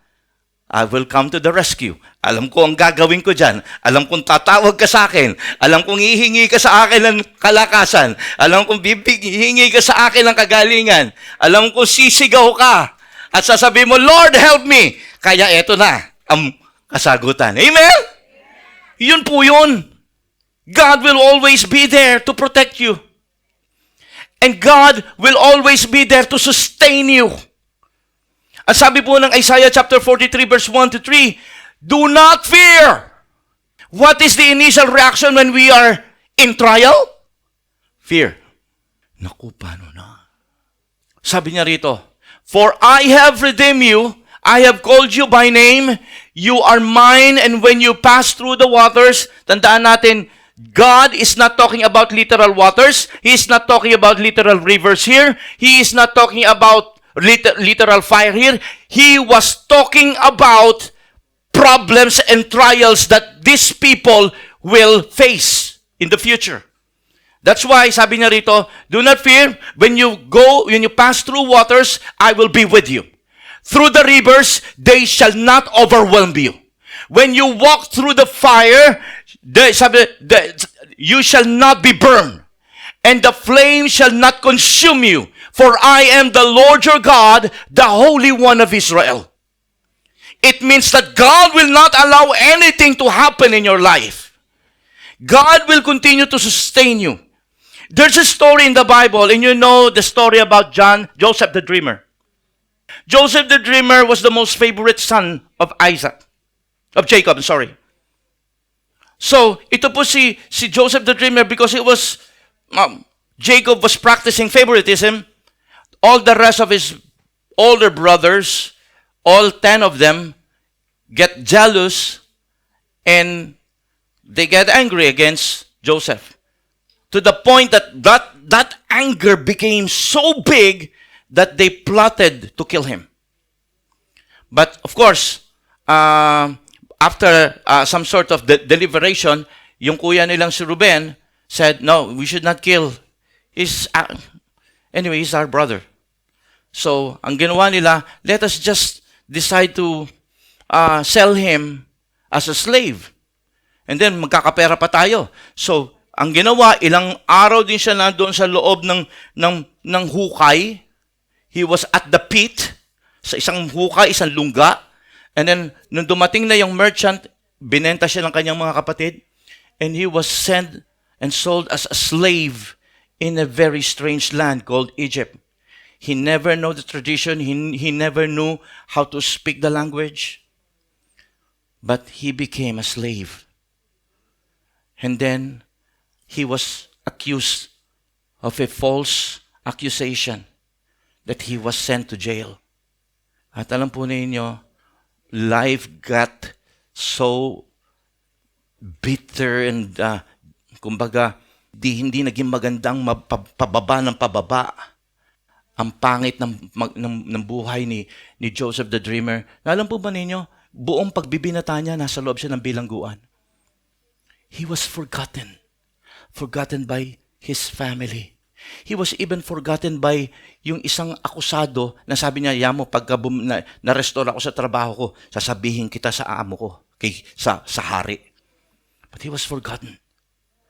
Speaker 1: I will come to the rescue. Alam ko ang gagawin ko dyan. Alam kong tatawag ka sa akin. Alam kong hihingi ka sa akin ng kalakasan. Alam kong hihingi ka sa akin ng kagalingan. Alam kong sisigaw ka. At sasabihin mo, Lord, help me. Kaya eto na ang kasagutan. Amen? Yun po yun. God will always be there to protect you. And God will always be there to sustain you. At sabi po ng Isaiah chapter 43 verse 1 to 3, do not fear. What is the initial reaction when we are in trial? Fear. Naku, paano na? Sabi niya rito, for I have redeemed you, I have called you by name, you are mine, and when you pass through the waters, tandaan natin, God is not talking about literal waters. He is not talking about literal rivers here. He is not talking about literal fire here. He was talking about problems and trials that these people will face in the future. That's why, sabi niya rito, do not fear. When you pass through waters, I will be with you. Through the rivers, they shall not overwhelm you. When you walk through the fire, you shall not be burned, and the flame shall not consume you. For I am the Lord your God, the Holy One of Israel. It means that God will not allow anything to happen in your life. God will continue to sustain you. There's a story in the Bible, and you know the story about Joseph the Dreamer. Joseph the Dreamer was the most favorite son of Jacob. So, ito po si Joseph the Dreamer because Jacob was practicing favoritism. All the rest of his older brothers, all 10 of them, get jealous and they get angry against Joseph. To the point that anger became so big that they plotted to kill him. But of course, after some sort of deliberation, yung kuya nilang si Reuben, said, no, we should not kill. Anyway, he's our brother. So, ang ginawa nila, let us just decide to sell him as a slave. And then, magkakapera pa tayo. So, ang ginawa, ilang araw din siya nandoon sa loob ng hukay. He was at the pit, sa isang hukay, isang lungga. And then, nung dumating na yung merchant, binenta siya ng kanyang mga kapatid. And he was sent and sold as a slave in a very strange land called Egypt. He never knew the tradition. He never knew how to speak the language. But he became a slave. And then, he was accused of a false accusation that he was sent to jail. At alam po ninyo, life got so bitter and kumbaga, hindi naging magandang pababa ng pababa. Ang pangit ng buhay ni Joseph the Dreamer. Alam po ba ninyo, buong pagbibinata niya, nasa loob siya ng bilangguan. He was forgotten. Forgotten by his family. He was even forgotten by yung isang akusado na sabi niya, Yamo, pagka na-restore ako sa trabaho ko, sasabihin kita sa amo ko, sa hari. But he was forgotten.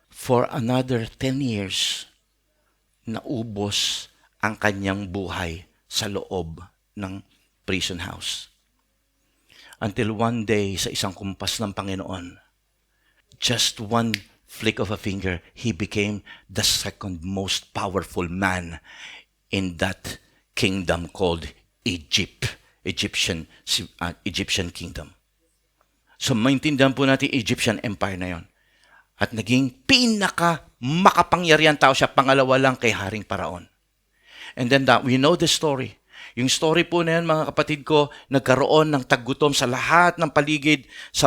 Speaker 1: For another 10 years, naubos ang kanyang buhay sa loob ng prison house. Until one day, sa isang kumpas ng Panginoon, just one flick of a finger, he became the second most powerful man in that kingdom called Egyptian kingdom. So maintindihan po natin Egyptian Empire na yon. At naging pinaka makapangyarihan tao siya, pangalawa lang kay Haring Paraon. And then we know the story. Yung story po na yan, mga kapatid ko, nagkaroon ng taggutom sa lahat ng paligid sa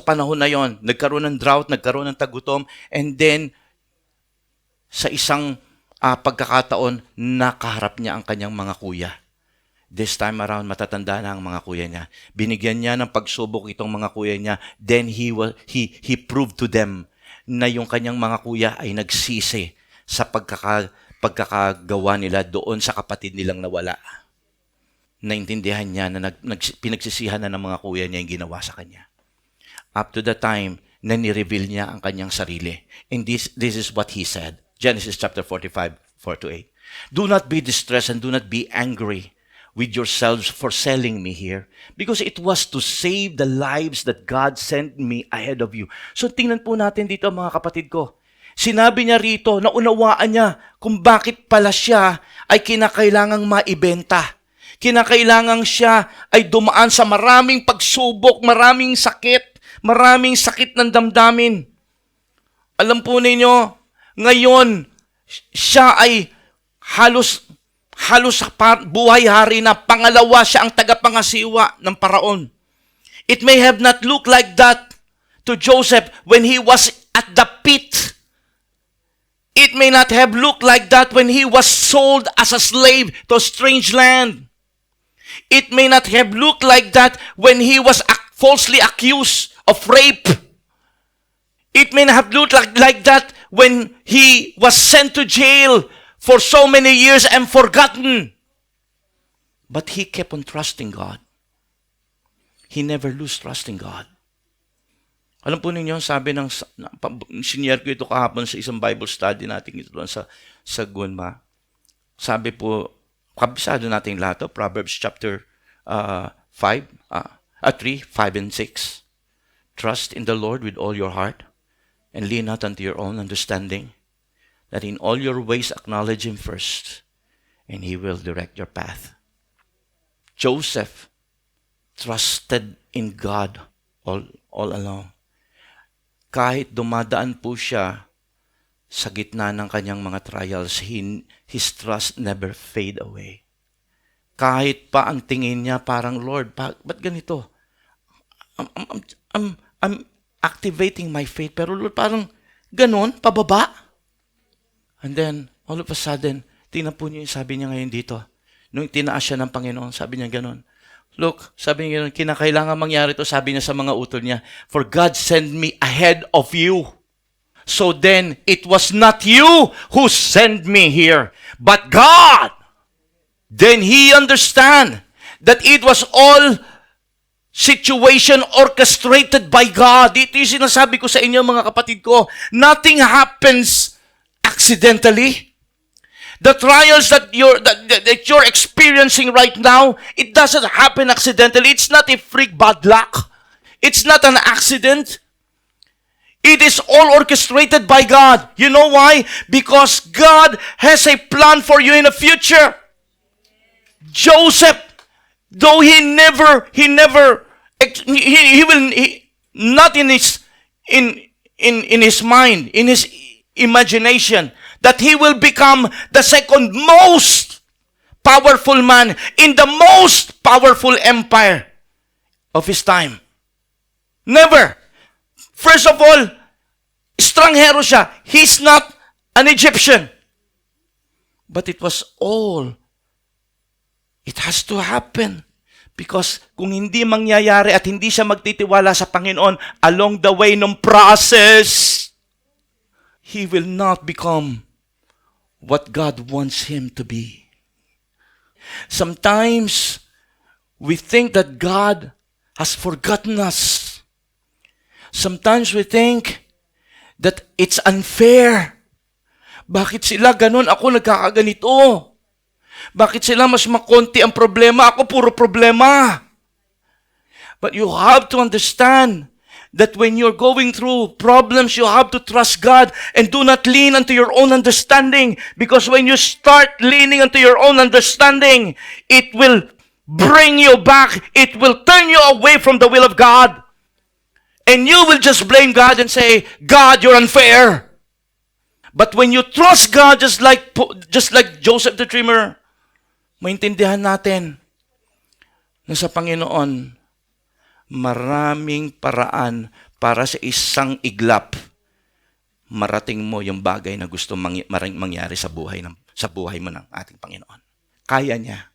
Speaker 1: panahon na yon. Nagkaroon ng drought, nagkaroon ng taggutom, and then sa isang pagkakataon, nakaharap niya ang kanyang mga kuya. This time around, matatanda na ang mga kuya niya. Binigyan niya ng pagsubok itong mga kuya niya. Then he proved to them na yung kanyang mga kuya ay nagsisi sa pagkakagawa nila doon sa kapatid nilang nawala. Naintindihan niya na pinagsisihan na ng mga kuya niya yung ginawa sa kanya. Up to the time na ni-reveal niya ang kanyang sarili. And this is what he said. Genesis chapter 45, 4-8. Do not be distressed and do not be angry with yourselves for selling me here, because it was to save the lives that God sent me ahead of you. So tingnan po natin dito, mga kapatid ko. Sinabi niya rito, naunawaan niya kung bakit pala siya ay kinakailangang maibenta. Kinakailangang siya ay dumaan sa maraming pagsubok, maraming sakit ng damdamin. Alam po ninyo, ngayon, siya ay halos buhay hari na, pangalawa siya ang tagapangasiwa ng Paraon. It may have not looked like that to Joseph when he was at the pit. It may not have looked like that when he was sold as a slave to a strange land. It may not have looked like that when he was falsely accused of rape. It may not have looked like that when he was sent to jail for so many years and forgotten. But he kept on trusting God. He never lose trust in God. Alam po ninyo, sabi siniyar ko ito kahapon sa isang Bible study natin ito doon sa Gunma. Sabi po, kabisado natin lahat, Proverbs chapter 3, 5 and 6. Trust in the Lord with all your heart and lean not unto your own understanding, that in all your ways acknowledge Him first, and He will direct your path. Joseph trusted in God all along. Kahit dumadaan po siya sa gitna ng kanyang mga trials, his trust never fade away. Kahit pa ang tingin niya parang, Lord, ba't ganito? I'm activating my faith, pero Lord, parang ganon, pababa. And then, all of a sudden, tingnan po niyo yung sabi niya ngayon dito. Nung tinaas siya ng Panginoon, sabi niya ganon. Look, sabi niya ganon, kinakailangan mangyari to, sabi niya sa mga utol niya, for God send me ahead of you. So then, it was not you who sent me here, but God. Then he understand that it was all situation orchestrated by God. Ito yung sinasabi ko sa inyo, mga kapatid ko. Nothing happens accidentally. The trials that you're experiencing right now, it doesn't happen accidentally. It's not a freak bad luck. It's not an accident. It is all orchestrated by God. You know why? Because God has a plan for you in the future. Joseph, though he not in his mind, in his imagination, that he will become the second most powerful man in the most powerful empire of his time. Never. First of all, estranghero siya. He's not an Egyptian. But it was all. It has to happen. Because kung hindi mangyayari at hindi siya magtitiwala sa Panginoon along the way ng process, he will not become what God wants him to be. Sometimes, we think that God has forgotten us. Sometimes we think that it's unfair. Bakit sila ganun? Ako nagkakaganito. Bakit sila mas makonti ang problema? Ako puro problema. But you have to understand that when you're going through problems, you have to trust God and do not lean unto your own understanding. Because when you start leaning unto your own understanding, it will bring you back. It will turn you away from the will of God. And you will just blame God and say, God, you're unfair. But when you trust God, just like Joseph the dreamer, maintindihan natin na sa Panginoon, maraming paraan para sa isang iglap, marating mo yung bagay na gusto mangyari sa buhay mo ng ating Panginoon. Kaya niya.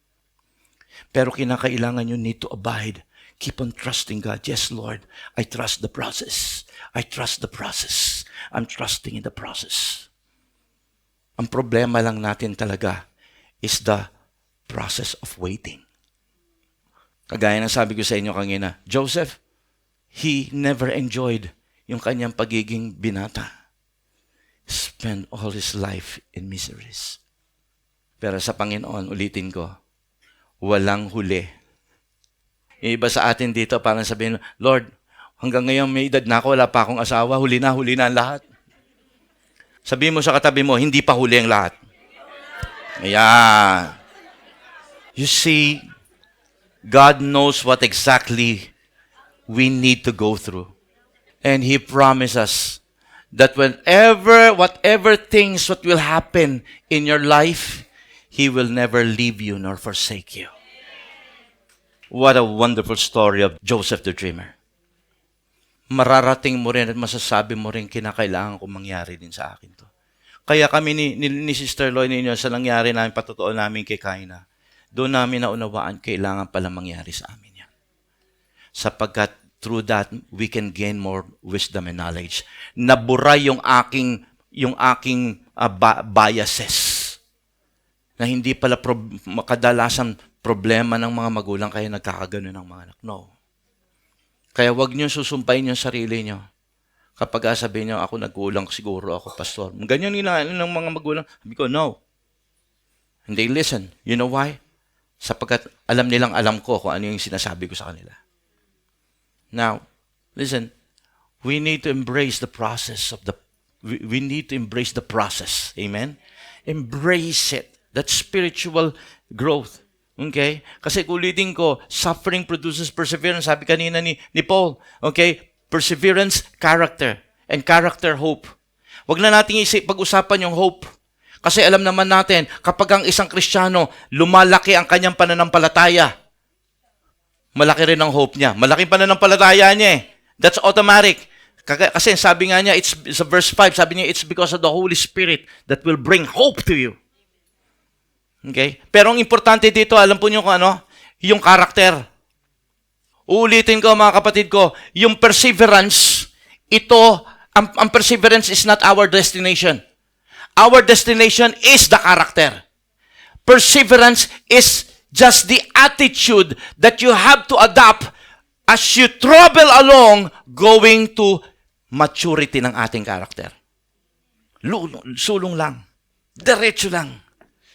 Speaker 1: Pero kinakailangan you need to abide. Keep on trusting God. Yes, Lord, I trust the process. I trust the process. I'm trusting in the process. Ang problema lang natin talaga is the process of waiting. Kagaya ng sabi ko sa inyo kanina, Joseph, he never enjoyed yung kanyang pagiging binata. Spent all his life in miseries. Pero sa Panginoon, ulitin ko, walang huli. Yung iba sa atin dito, parang sabihin, Lord, hanggang ngayon may edad na ako, wala pa akong asawa, huli na ang lahat. Sabihin mo sa katabi mo, hindi pa huli ang lahat. Ayan. You see, God knows what exactly we need to go through. And He promised us that whatever things what will happen in your life, He will never leave you nor forsake you. What a wonderful story of Joseph the Dreamer. Mararating mo rin at masasabi mo rin kinakailangan kong mangyari din sa akin to. Kaya kami ni Sister Loy ninyo sa nangyari namin, patotoo namin kay Kaina, doon namin naunawaan kailangan pala mangyari sa amin yan. Sapagkat through that, we can gain more wisdom and knowledge. Nabura yung aking biases na hindi pala kadalasan problema ng mga magulang kaya nagkakagano ng mga anak. No. Kaya wag niyo susumpain yung sarili niyo. Kapag sabihin niyo, ako nagkulang siguro, ako pastor. Ganyan nila ng mga magulang. Sabi ko, no. And they listen. You know why? Sapagkat alam ko kung ano yung sinasabi ko sa kanila. Now, listen. We need to embrace the process we need to embrace the process. Amen? Embrace it. That spiritual growth. Okay? Kasi ulitin ko, suffering produces perseverance. Sabi kanina ni Paul. Okay? Perseverance, character. And character, hope. Huwag na natin pag-usapan yung hope. Kasi alam naman natin, kapag ang isang Kristiyano, lumalaki ang kanyang pananampalataya, malaki rin ang hope niya. Malaking pananampalataya niya eh. That's automatic. Kasi sabi nga niya, sa verse 5, sabi niya, it's because of the Holy Spirit that will bring hope to you. Okay? Pero ang importante dito, alam po niyo kung ano? Yung character. Uulitin ko mga kapatid ko, yung perseverance, ito Ang perseverance is not our destination. Our destination is the character. Perseverance is just the attitude that you have to adopt as you travel along going to maturity ng ating character. Sulong lang. Diretso lang.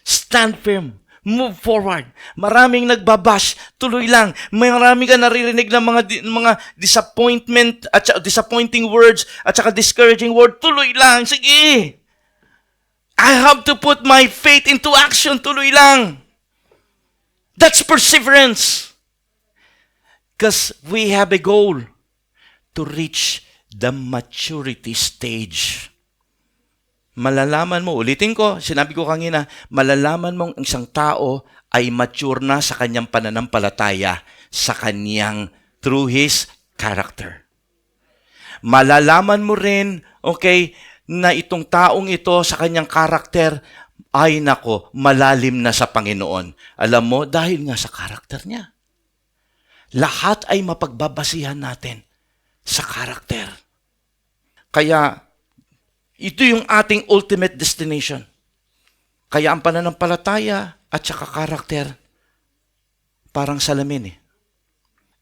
Speaker 1: Stand firm. Move forward. Maraming nagbabash, tuloy lang. Maraming ka naririnig ng mga disappointment at disappointing words at saka discouraging word, tuloy lang. Sige. I have to put my faith into action, tuloy lang. That's perseverance. Because we have a goal to reach the maturity stage. Malalaman mo, ulitin ko, sinabi ko kanina, malalaman mong isang tao ay mature na sa kanyang pananampalataya, sa kanyang, through his character. Malalaman mo rin, okay, na itong taong ito sa kanyang karakter, ay nako, malalim na sa Panginoon. Alam mo, dahil nga sa karakter niya. Lahat ay mapagbabasihan natin sa karakter. Kaya, ito yung ating ultimate destination. Kaya ang pananampalataya at saka karakter, parang salamin eh.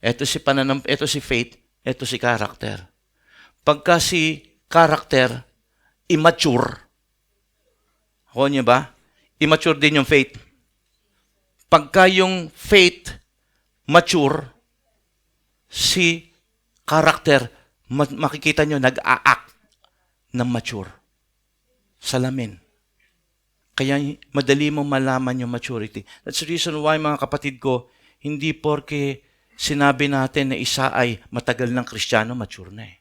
Speaker 1: Ito si faith, ito si karakter. Pagka si karakter, immature. Ako niyo ba? Immature din yung faith. Pagka yung faith, mature, si karakter, makikita nyo, nag-a-act ng mature. Salamin. Kaya madali mong malaman yung maturity. That's the reason why, mga kapatid ko, hindi porke sinabi natin na isa ay matagal ng Kristiyano, mature na eh.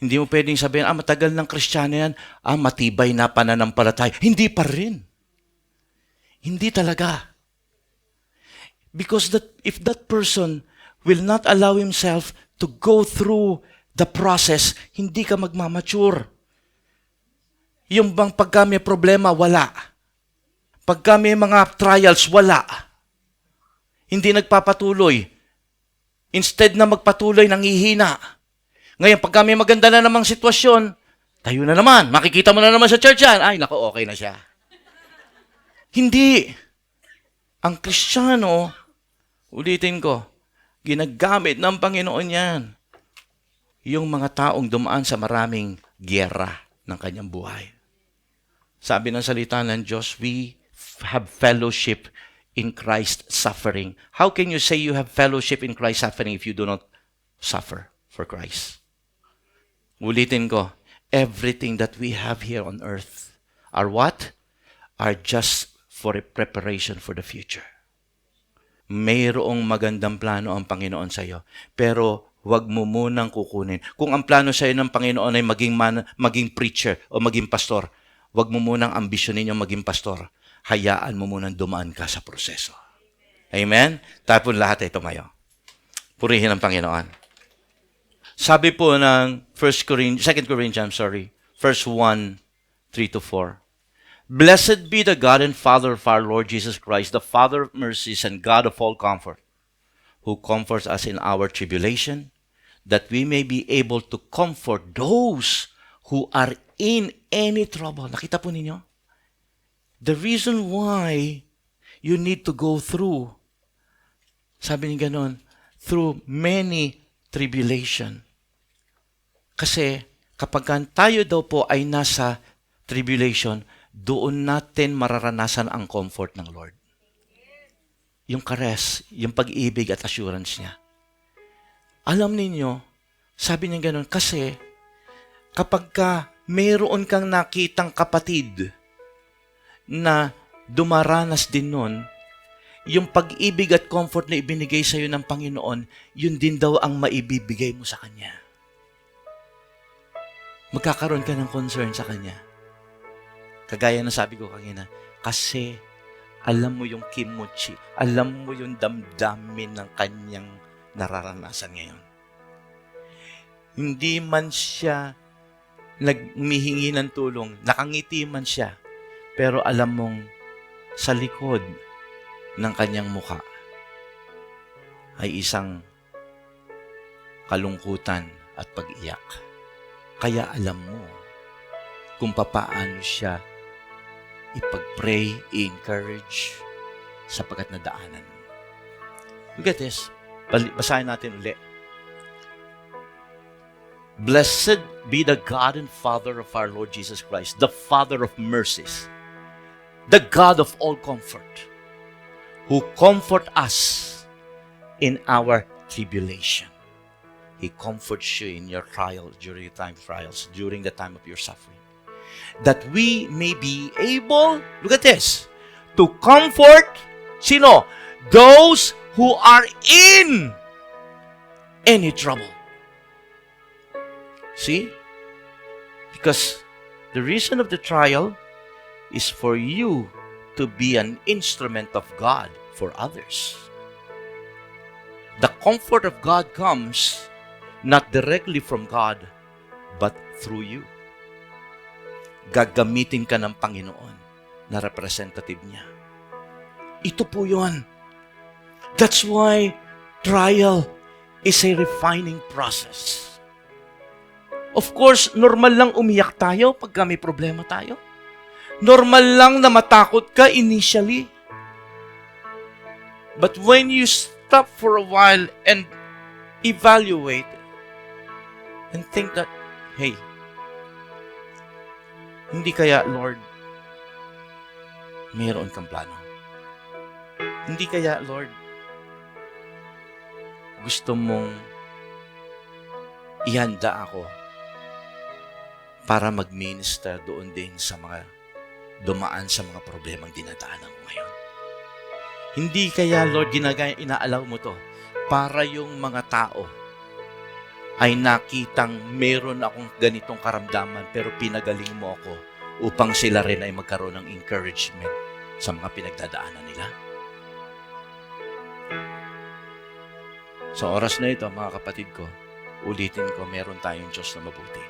Speaker 1: Hindi mo pwedeng sabihin, matagal ng Kristiyano yan, matibay na pananampalataya. Hindi pa rin. Hindi talaga. Because if that person will not allow himself to go through the process, hindi ka magmamature. Yung bang pagka may problema, wala. Pagka may mga trials, wala. Hindi nagpapatuloy. Instead na magpatuloy, nanghihina. Ngayon, pagka may maganda na namang sitwasyon, tayo na naman. Makikita mo na naman sa church yan. Ay, naku, okay na siya. Hindi. Ang Kristiyano, ulitin ko, ginagamit ng Panginoon yan. Yung mga taong dumaan sa maraming gyera ng kanyang buhay. Sabi ng salita ng Diyos, we have fellowship in Christ's suffering. How can you say you have fellowship in Christ's suffering if you do not suffer for Christ? Ulitin ko, everything that we have here on earth are what? Are just for a preparation for the future. Mayroong magandang plano ang Panginoon sa iyo, pero huwag mo munang kukunin. Kung ang plano sa iyo ng Panginoon ay maging preacher o maging pastor, huwag mo munang ambisyonin yung maging pastor. Hayaan mo munang dumaan ka sa proseso. Amen? Tapos lahat ay tumayo. Purihin ang Panginoon. Sabi po ng 2 Corinthians, verse 1, 3-4. Blessed be the God and Father of our Lord Jesus Christ, the Father of mercies and God of all comfort, who comforts us in our tribulation, that we may be able to comfort those who are in any trouble. Nakita po ninyo? The reason why you need to go through, sabi niya ganon, through many tribulation. Kasi kapag tayo daw po ay nasa tribulation, doon natin mararanasan ang comfort ng Lord. Yung kares, yung pag-ibig at assurance niya. Alam ninyo, sabi niya ganun, kasi kapag mayroon kang nakitang kapatid na dumaranas din nun, yung pag-ibig at comfort na ibinigay sa iyo ng Panginoon, yun din daw ang maibibigay mo sa Kanya. Magkakaroon ka ng concern sa Kanya. Kagaya na sabi ko kanina, kasi alam mo yung kimuchi, alam mo yung damdamin ng kanyang nararanasan ngayon. Hindi man siya nagmihingi ng tulong, nakangiti man siya, pero alam mong sa likod ng kanyang mukha ay isang kalungkutan at pag-iyak. Kaya alam mo kung papaano siya ipag-pray, i-encourage, sapagkat nadaanan mo. Look at this. Basahin natin uli. Blessed be the God and Father of our Lord Jesus Christ, the Father of mercies, the God of all comfort, who comfort us in our tribulation. He comforts you in your trial, during the time of trials, during the time of your suffering, that we may be able, look at this, to comfort, sino? Those who are in any trouble. See? Because the reason of the trial is for you to be an instrument of God for others. The comfort of God comes not directly from God, but through you. Gagamitin ka ng Panginoon na representative niya. Ito po yun. That's why trial is a refining process. Of course, normal lang umiyak tayo pagka may problema tayo. Normal lang na matakot ka initially. But when you stop for a while and evaluate and think that, hey, hindi kaya, Lord, mayroon kang plano? Hindi kaya, Lord, gusto mong ihanda ako para mag-minister doon din sa mga dumaan sa mga problemang dinadaanan ko ngayon? Hindi kaya, Lord, inaalaw mo to para yung mga tao ay nakitang meron akong ganitong karamdaman pero pinagaling mo ako upang sila rin ay magkaroon ng encouragement sa mga pinagdadaanan nila? Sa oras na ito, mga kapatid ko, ulitin ko, meron tayong Diyos na mabuti.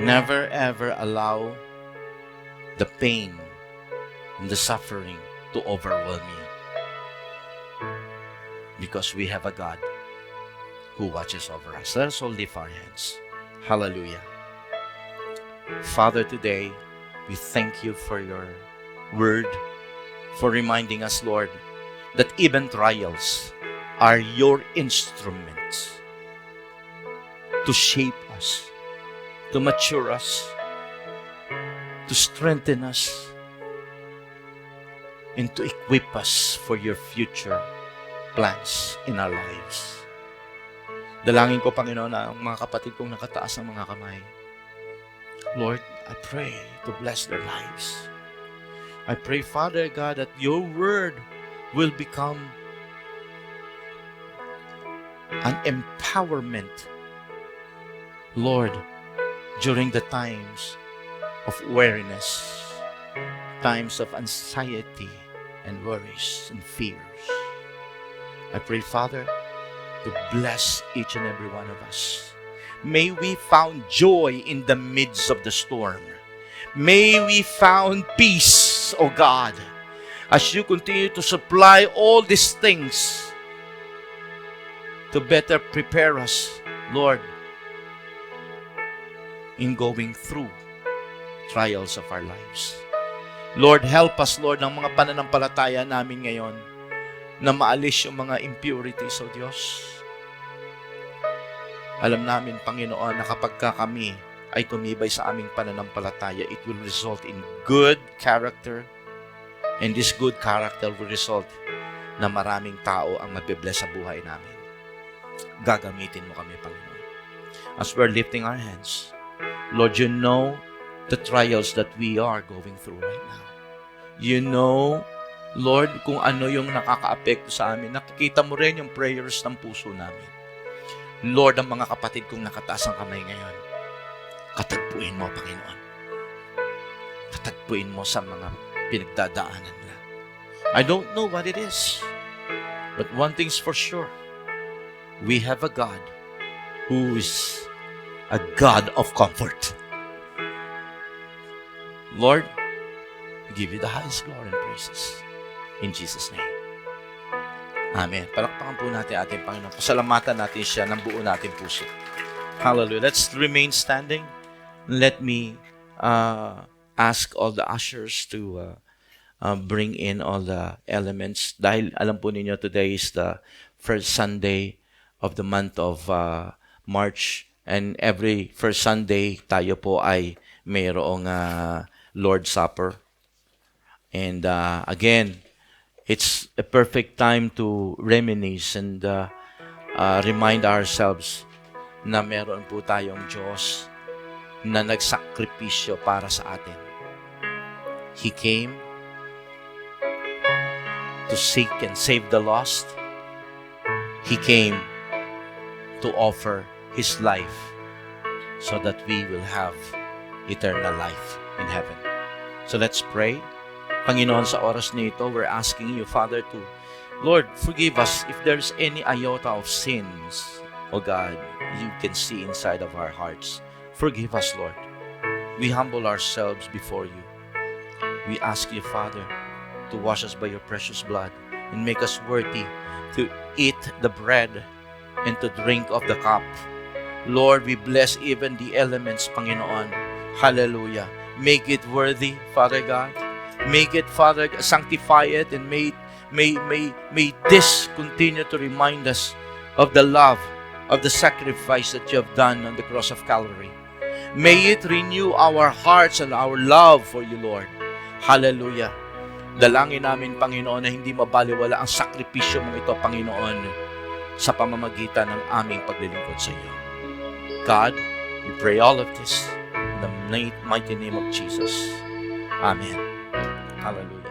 Speaker 1: Never ever allow the pain and the suffering to overwhelm you. Because we have a God who watches over us. Let us all lift our hands. Hallelujah. Father, today, we thank you for your word, for reminding us, Lord, that even trials are your instruments to shape us, to mature us, to strengthen us, and to equip us for your future plans in our lives. Dalangin ko, Panginoon, na ang mga kapatid kong nakataas ng mga kamay, Lord, I pray to bless their lives. I pray, Father God, that your word will become an empowerment, Lord, during the times of weariness, times of anxiety and worries and fears. I pray, Father, to bless each and every one of us. May we found joy in the midst of the storm. May we found peace, O God, as you continue to supply all these things to better prepare us, Lord, in going through trials of our lives. Lord, help us, Lord, ng mga pananampalataya namin ngayon na maalis yung mga impurities, O Diyos. Alam namin, Panginoon, na kapag kami ay tumibay sa aming pananampalataya, it will result in good character, and this good character will result na maraming tao ang mabibless sa buhay namin. Gagamitin mo kami, Panginoon. As we're lifting our hands, Lord, you know the trials that we are going through right now. You know, Lord, kung ano yung nakaka-apekto sa amin. Nakikita mo rin yung prayers ng puso namin. Lord, ang mga kapatid kong nakataas ang kamay ngayon, katagpuin mo, Panginoon. Katagpuin mo sa mga pinagdadaanan nila. I don't know what it is, but one thing's for sure. We have a God who is a God of comfort. Lord, we give you the highest glory and praises. In Jesus' name. Amen. Palakpakan po natin ating Panginoon. Pasalamatan natin siya ng buo nating puso. Hallelujah. Let's remain standing. Let me ask all the ushers to bring in all the elements. Dahil alam po ninyo, today is the first Sunday of the month of March. And every first Sunday, tayo po ay mayroong Lord's Supper. And again, it's a perfect time to reminisce and remind ourselves na meron po tayong Diyos na nagsakripisyo para sa atin. He came to seek and save the lost. He came to offer His life so that we will have eternal life in heaven. So let's pray. Panginoon, sa oras nito, we're asking you, Father, to, Lord, forgive us if there's any iota of sins, O God, you can see inside of our hearts. Forgive us, Lord. We humble ourselves before you. We ask you, Father, to wash us by your precious blood and make us worthy to eat the bread and to drink of the cup. Lord, we bless even the elements, Panginoon. Hallelujah. Make it worthy, Father God. Make it, Father, sanctify it, and may this continue to remind us of the love, of the sacrifice that you have done on the cross of Calvary. May it renew our hearts and our love for you, Lord. Hallelujah. Dalangin namin, Panginoon, na hindi mabaliwala ang sakripisyo mong ito, Panginoon, sa pamamagitan ng aming paglilingkod sa iyo. God, we pray all of this in the mighty name of Jesus. Amen. Hallelujah.